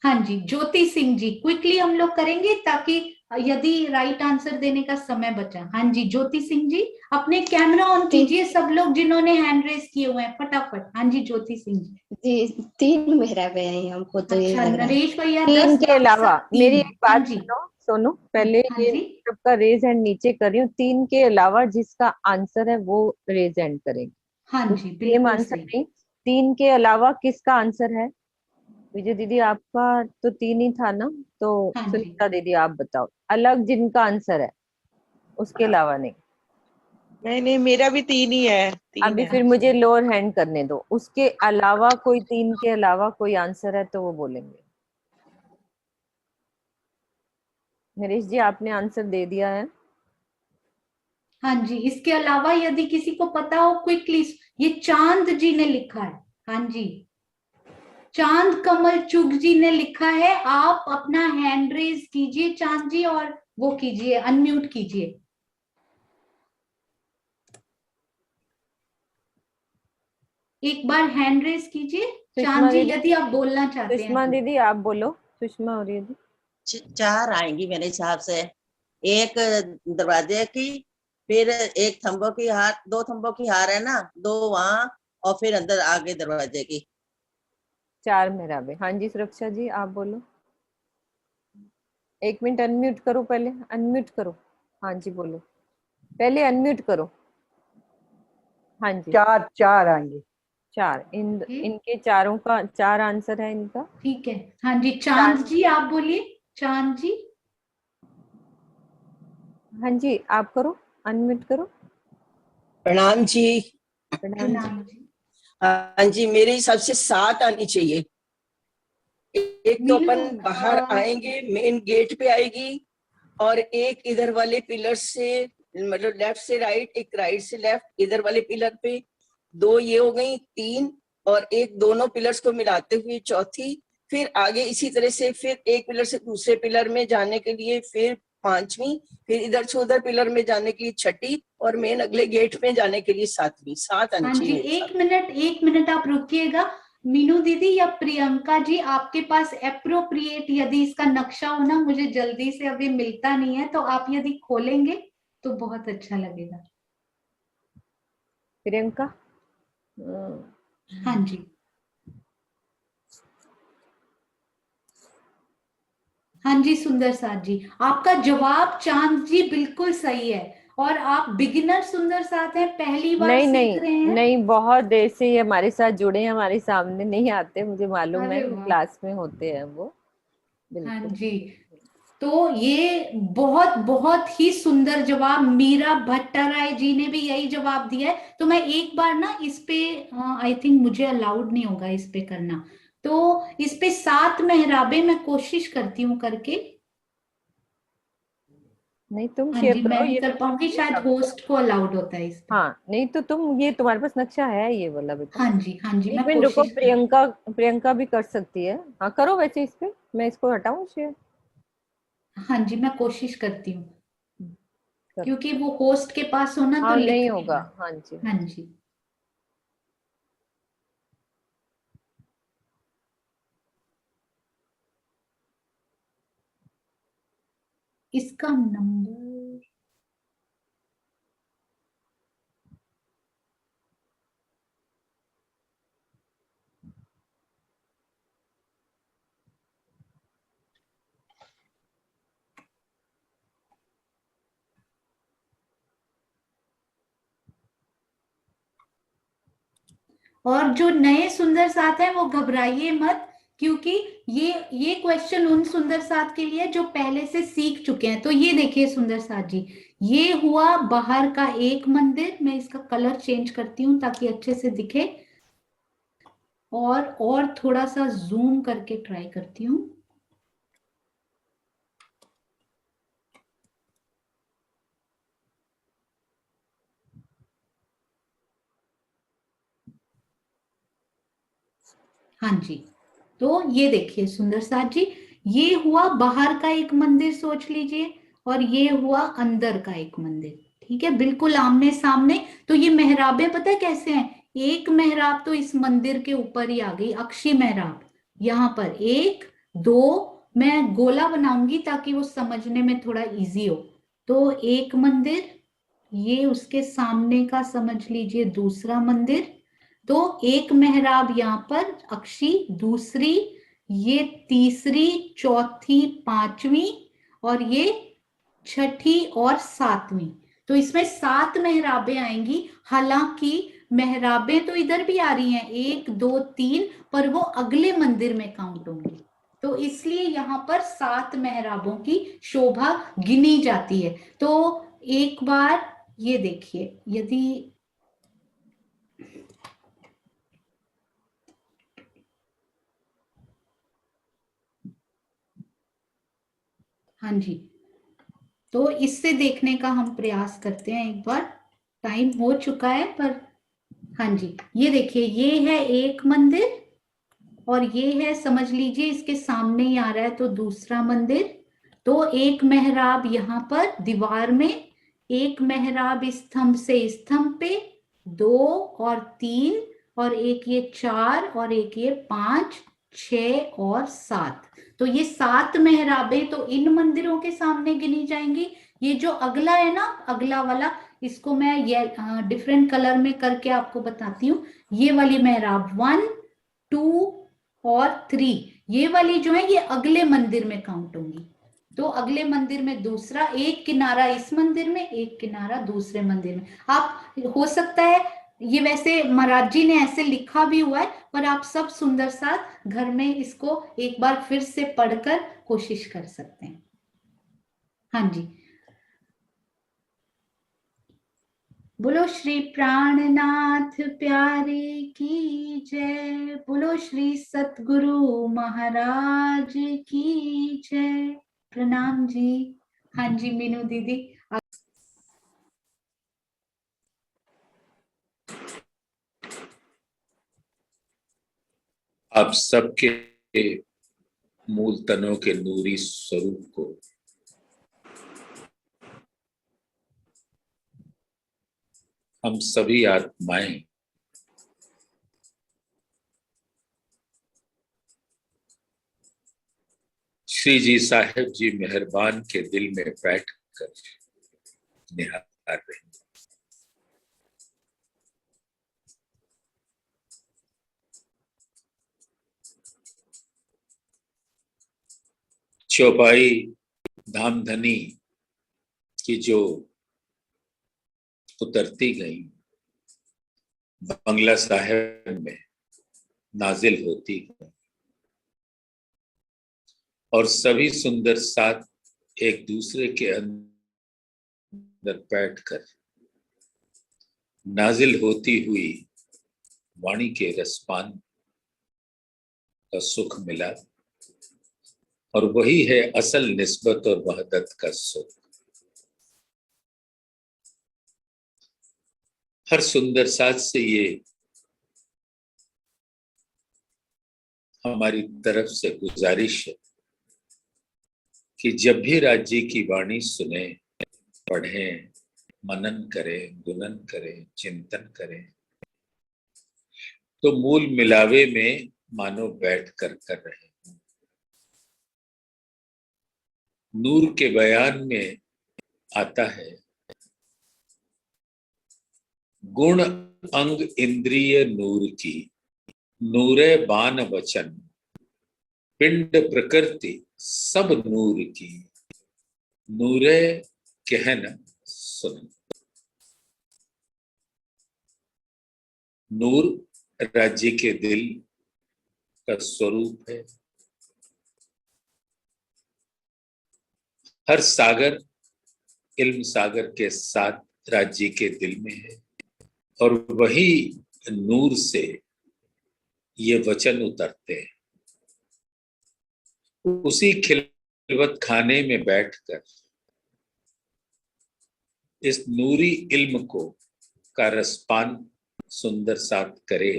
हाँ जी, ज्योति सिंह जी, क्विकली हम लोग करेंगे ताकि यदि राइट आंसर देने का समय बचा। हाँ जी, ज्योति सिंह जी, अपने कैमरा ऑन कीजिए, सब लोग जिन्होंने हैंड रेज किए हुए हैं फटाफट। हाँ जी, ज्योति सिंह जी। जी 3 मेहराबें आई हमको तो यही अच्छा, लग रहा है। नरेश भैया 3 10, के बाकी अलावा सब मेरी 3। एक हाँ बात जी। सुनो, सुनो हाँ पहले, हाँ ये जी। सबका रेज हैंड नीचे कर रही हूँ। 3 के अलावा जिसका आंसर है वो रेज हैंड करेंगे, हाँ कुछ जी, सेम बिल्कुल आंसर सही। नहीं। 3 के अलावा किसका आंसर है? विजय दीदी आपका तो 3 ही था ना, तो हाँ जी, सुनीता दीदी आप बताओ, अलग जिनका आंसर है, उसके अलावा नहीं। नहीं नहीं, मेरा भी 3 ही है, 3 अभी है। फिर मुझे लोअर हैंड करने दो, उसके अलावा कोई 3 के अलावा कोई आंसर है तो वो बोलेंगे। नरेश जी आपने आंसर दे दिया है। हाँ जी, इसके अलावा यदि किसी को पता हो क्विकली। ये चांद जी ने लिखा है। हाँ जी, चांद कमल चुग जी ने लिखा है। आप अपना हैंड रेज कीजिए चांद जी, और वो कीजिए, अनम्यूट कीजिए। एक बार हैंड रेज कीजिए चांद सुषमा जी, दीदी, यदि आप बोलना चाहते हैं सुषमा तो। दीदी आप बोलो। सुषमा और यदि 4 आएंगी मेरे हिसाब से। एक दरवाजे की, फिर एक थंबों की हार, 2 थंबों की हार है ना, 2 वहां, और फिर अंदर आगे दरवाजे की। 4 मेहराबे। हाँ जी, सुरक्षा जी आप बोलो। 1 मिनट अनम्यूट करो, पहले अनम्यूट करो। हाँ जी बोलो, पहले अनम्यूट करो। हाँ जी, 4 आएंगे। 4 Okay. इनके चारों का 4 आंसर है इनका। ठीक है। हाँ जी, चांद जी आप बोलिए। चांद जी। हाँ जी, आप करो, अनम्यूट करो। प्रणाम जी। प्रणाम जी। प्रणाम जी। हाँ जी, मेरे हिसाब से 7 आनी चाहिए। एक तो मीनू, अपन बाहर आएंगे, मेन गेट पे आएगी, और एक इधर वाले पिलर से, मतलब लेफ्ट से राइट, एक राइट से लेफ्ट, इधर वाले पिलर पे 2 ये हो गई, 3, और एक दोनों पिलर्स को मिलाते हुए चौथी, फिर आगे इसी तरह से, फिर एक पिलर से दूसरे पिलर में जाने के लिए फिर 5वीं, फिर इधर से उधर पिलर में जाने के लिए 6ठी, और मेन अगले गेट में जाने के लिए 7वीं। 7 आनी हाँ जी, चाहिए। एक मिनट आप रुकिएगा। मीनू दीदी या प्रियंका जी, आपके पास एप्रोप्रिएट यदि इसका नक्शा हो ना, मुझे जल्दी से अभी मिलता नहीं है, तो आप यदि खोलेंगे तो बहुत अच्छा लगेगा। प्रियंका। हाँ जी। हाँ जी सुंदर साथ जी, आपका जवाब चांद जी बिल्कुल सही है। और आप बिगिनर सुंदर साथ हैं, पहली बार नहीं सीख नहीं रहे हैं। नहीं, बहुत देर से ये हमारे साथ जुड़े हैं, हमारे सामने नहीं आते, मुझे मालूम है, अरे वाह। क्लास में होते हैं वो। हाँ बिल्कुल। जी, तो ये बहुत बहुत ही सुंदर जवाब, मीरा भट्टाराय जी ने भी यही जवाब दिया है। तो मैं एक बार ना इस पे, आई थिंक मुझे अलाउड नहीं होगा इस पे करना, तो इस पे 7 मेहराबे मैं कोशिश करती हूँ करके। नहीं, तुम हाँ शेयर जी, करो मैं नहीं ये कर नक्शा पाऊंगी, मेरे शायद हिसाब से। होस्ट को अलाउड होता है इस पे। हाँ, नहीं तो तुम, ये तुम्हारे पास नक्शा है ये वाला बेटा। हाँ जी, हाँ जी, एक मैं मिनट रुको, कोशिश कर। प्रियंका भी कर सकती है। हाँ करो वैसे, इस पे मैं इसको हटाऊं शेयर। हाँ जी, मैं कोशिश करती हूँ, करो। क्योंकि वो होस्ट के पास होना तो हाँ नहीं लिखने होगा। में। हाँ जी। हाँ जी, इसका नंबर, और जो नए सुंदर साथ हैं वो घबराइए मत, क्योंकि ये क्वेश्चन उन सुंदर साथ के लिए जो पहले से सीख चुके हैं। तो ये देखिए सुंदर साथ जी, ये हुआ बाहर का एक मंदिर, मैं इसका कलर चेंज करती हूँ ताकि अच्छे से दिखे, और थोड़ा सा जूम करके ट्राई करती हूँ। हाँ जी, तो ये देखिए सुंदर साथ जी, ये हुआ बाहर का एक मंदिर सोच लीजिए, और ये हुआ अंदर का एक मंदिर। ठीक है, बिल्कुल आमने सामने। तो ये मेहराबे पता है कैसे हैं, एक मेहराब तो इस मंदिर के ऊपर ही आ गई, अक्षी मेहराब। यहाँ पर 1 2, मैं गोला बनाऊंगी ताकि वो समझने में थोड़ा इजी हो। तो एक मंदिर, ये उसके सामने का समझ लीजिए दूसरा मंदिर। तो एक मेहराब यहाँ पर अक्षी, दूसरी, ये तीसरी, चौथी, 5वीं, और ये छठी और 7वीं। तो इसमें 7 मेहराबें आएंगी। हालांकि मेहराबें तो इधर भी आ रही हैं, 1 2 3, पर वो अगले मंदिर में काउंट होंगी। तो इसलिए यहाँ पर 7 मेहराबों की शोभा गिनी जाती है। तो एक बार ये देखिए, यदि, हाँ जी, तो इससे देखने का हम प्रयास करते हैं एक बार। टाइम हो चुका है पर, हाँ जी, ये देखिए, ये है एक मंदिर, और ये है, समझ लीजिए इसके सामने ही आ रहा है, तो दूसरा मंदिर। तो एक मेहराब यहाँ पर दीवार में, एक मेहराब स्तंभ से स्तंभ पे, 2 और 3, और एक ये 4, और एक ये 5 6 और 7। तो ये 7 मेहराबें तो इन मंदिरों के सामने गिनी जाएंगी। ये जो अगला है ना, अगला वाला, इसको मैं ये डिफरेंट कलर में करके आपको बताती हूँ। ये वाली मेहराब 1 2 और 3, ये वाली जो है ये अगले मंदिर में काउंट होंगी। तो अगले मंदिर में दूसरा, एक किनारा इस मंदिर में, एक किनारा दूसरे मंदिर में। आप, हो सकता है ये वैसे महाराज जी ने ऐसे लिखा भी हुआ है, पर आप सब सुंदर साथ घर में इसको एक बार फिर से पढ़कर कोशिश कर सकते हैं। हाँ जी, बोलो श्री प्राणनाथ प्यारे की जय, बोलो श्री सतगुरु महाराज की जय। प्रणाम जी। हाँ जी मीनू दीदी। आप सबके मूल तनों के नूरी स्वरूप को हम सभी आत्माएं श्री जी साहिब जी मेहरबान के दिल में बैठकर निहार रहे हैं। चौपाई धामधनी की जो उतरती गई बंगला साहिब में नाजिल होती गई और सभी सुंदर साथ एक दूसरे के अंदर बैठकर नाजिल होती हुई वाणी के रसपान का सुख मिला और वही है असल निस्बत और वहदत का सुख। हर सुंदर साथ से ये हमारी तरफ से गुजारिश है कि जब भी राज्य की वाणी सुने, पढ़ें, मनन करें, गुणन करें, चिंतन करें, तो मूल मिलावे में मानो बैठ कर रहे हैं। नूर के बयान में आता है, गुण अंग इंद्रिय नूर की, नूरे बान वचन, पिंड प्रकृति सब नूर की, नूरे कहन सुन। नूर राज्य के दिल का स्वरूप है। हर सागर इल्म सागर के साथ राज्य के दिल में है और वही नूर से ये वचन उतरते हैं। उसी खिलवत खाने में बैठकर इस नूरी इल्म को का रसपान सुंदर साथ करे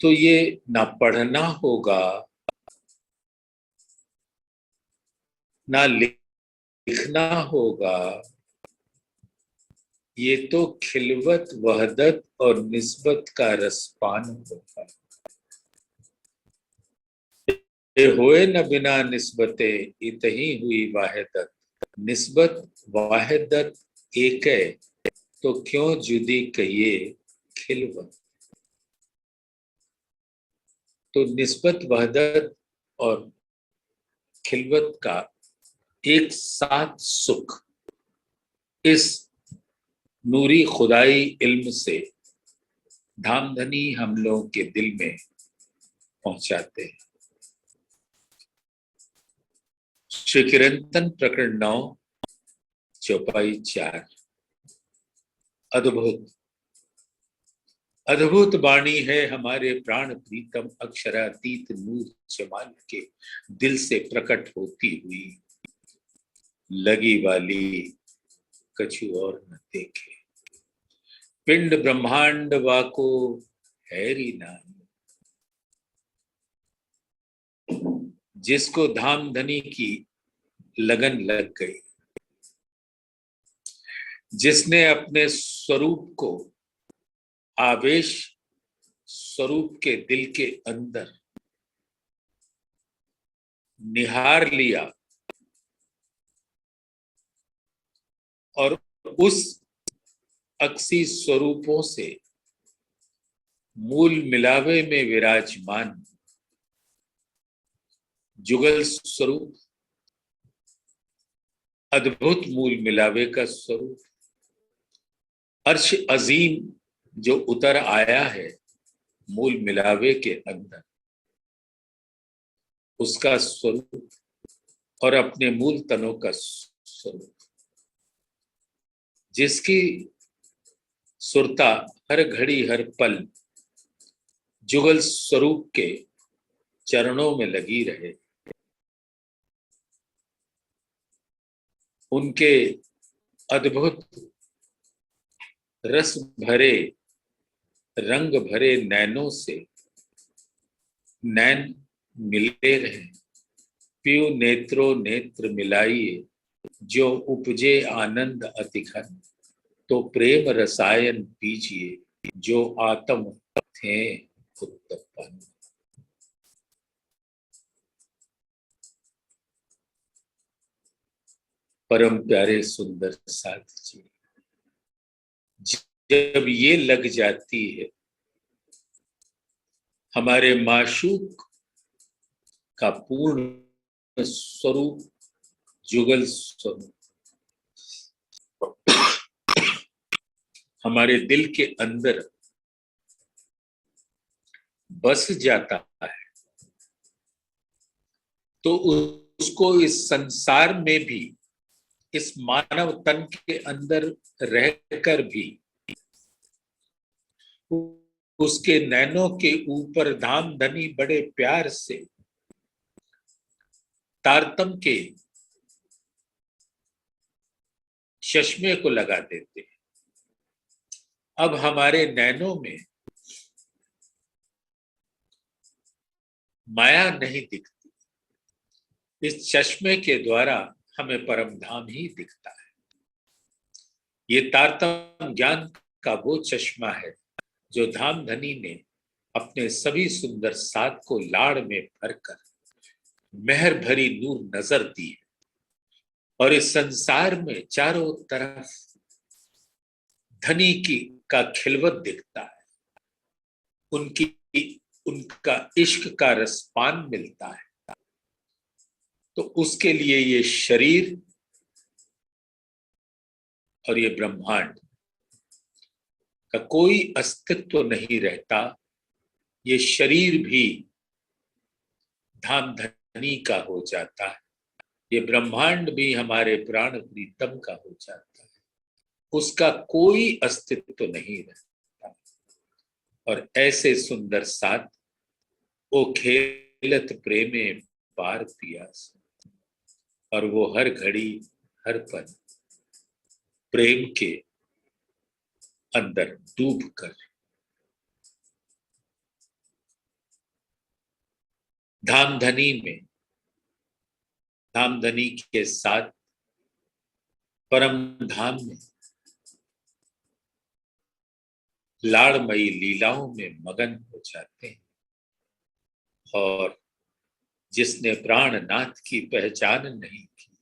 तो ये ना पढ़ना होगा ना लिखना होगा, ये तो खिलवत वहदत और निस्बत का रसपान होगा। ये होए न बिना निस्बते इतही हुई वाहिदत, निस्बत वाहिदत एक है तो क्यों जुदी कहिए खिलवत। तो निस्बत वहदत और खिलवत का एक साथ सुख इस नूरी खुदाई इल्म से धामधनी हम लोगों के दिल में पहुंचाते हैं। श्री कीर्तन प्रकरण 9 चौपाई 4। अद्भुत अद्भुत वाणी है हमारे प्राण प्रीतम अक्षरातीत नूर जमाल के दिल से प्रकट होती हुई, लगी वाली कछु और न देखे। पिंड ब्रह्मांड वाको हैरी नाम, जिसको धामधनी की लगन लग गई, जिसने अपने स्वरूप को आवेश स्वरूप के दिल के अंदर निहार लिया और उस अक्सी स्वरूपों से मूल मिलावे में विराजमान जुगल स्वरूप, अद्भुत मूल मिलावे का स्वरूप अर्श अजीम जो उतर आया है मूल मिलावे के अंदर, उसका स्वरूप और अपने मूल तनों का स्वरूप, जिसकी सुरता हर घड़ी हर पल जुगल स्वरूप के चरणों में लगी रहे, उनके अद्भुत रस भरे रंग भरे नैनों से नैन मिले रहे। पियु नेत्रो नेत्र मिलाइए जो उपजे आनंद अतिघन, तो प्रेम रसायन पीजिए जो आत्म थे उत्पन्न। परम प्यारे सुंदर साथ जी, जब ये लग जाती है हमारे माशूक का पूर्ण स्वरूप, जुगल स्वरूप हमारे दिल के अंदर बस जाता है, तो उसको इस संसार में भी, इस मानव तन के अंदर रहकर भी उसके नैनों के ऊपर धाम धनी बड़े प्यार से तारतम के चश्मे को लगा देते हैं। अब हमारे नैनों में माया नहीं दिखती, इस चश्मे के द्वारा हमें परम धाम ही दिखता है। ये तारतम ज्ञान का वो चश्मा है जो धाम धनी ने अपने सभी सुंदर साथ को लाड़ में भरकर मेहर भरी नूर नजर दी है, और इस संसार में चारों तरफ धनी का खिलवत दिखता है, उनका इश्क का रसपान मिलता है। तो उसके लिए ये शरीर और ये ब्रह्मांड का कोई अस्तित्व नहीं रहता। ये शरीर भी धाम धनी का हो जाता है, ये ब्रह्मांड भी हमारे प्राण प्रीतम का हो जाता है, उसका कोई अस्तित्व नहीं रहता। और ऐसे सुंदर साथ ओ खेलत प्रेमे पार पियास, और वो हर घड़ी हर पल प्रेम के अंदर डूब कर धामधनी में, धामधनी के साथ परम धाम में लाड़मयी लीलाओं में मगन हो जाते हैं। और जिसने प्राणनाथ की पहचान नहीं की,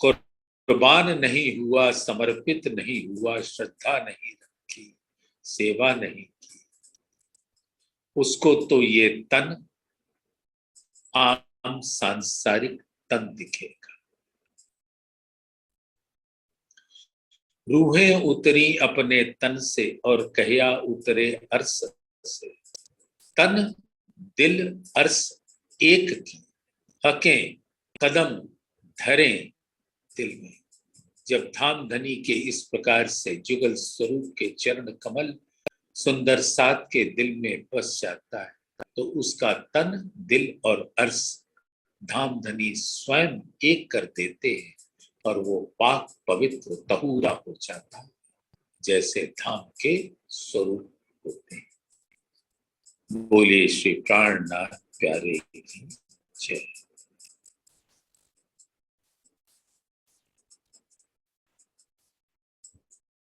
कुर्बान नहीं हुआ, समर्पित नहीं हुआ, श्रद्धा नहीं रखी, सेवा नहीं की, उसको तो ये तन आम सांसारिक तन दिखेगा। रूहें उतरी अपने तन से और कहया उतरे अर्श से, तन दिल अर्श एक की, हकें कदम धरें दिल में। जब धाम धनी के इस प्रकार से जुगल स्वरूप के चरण कमल सुंदर साथ के दिल में बस जाता है, तो उसका तन दिल और अर्श धाम धनी स्वयं एक कर देते हैं, और वो पाक पवित्र तहूरा हो जाता है, जैसे धाम के स्वरूप होते हैं। बोले श्री प्राणनाथ प्यारे की जय।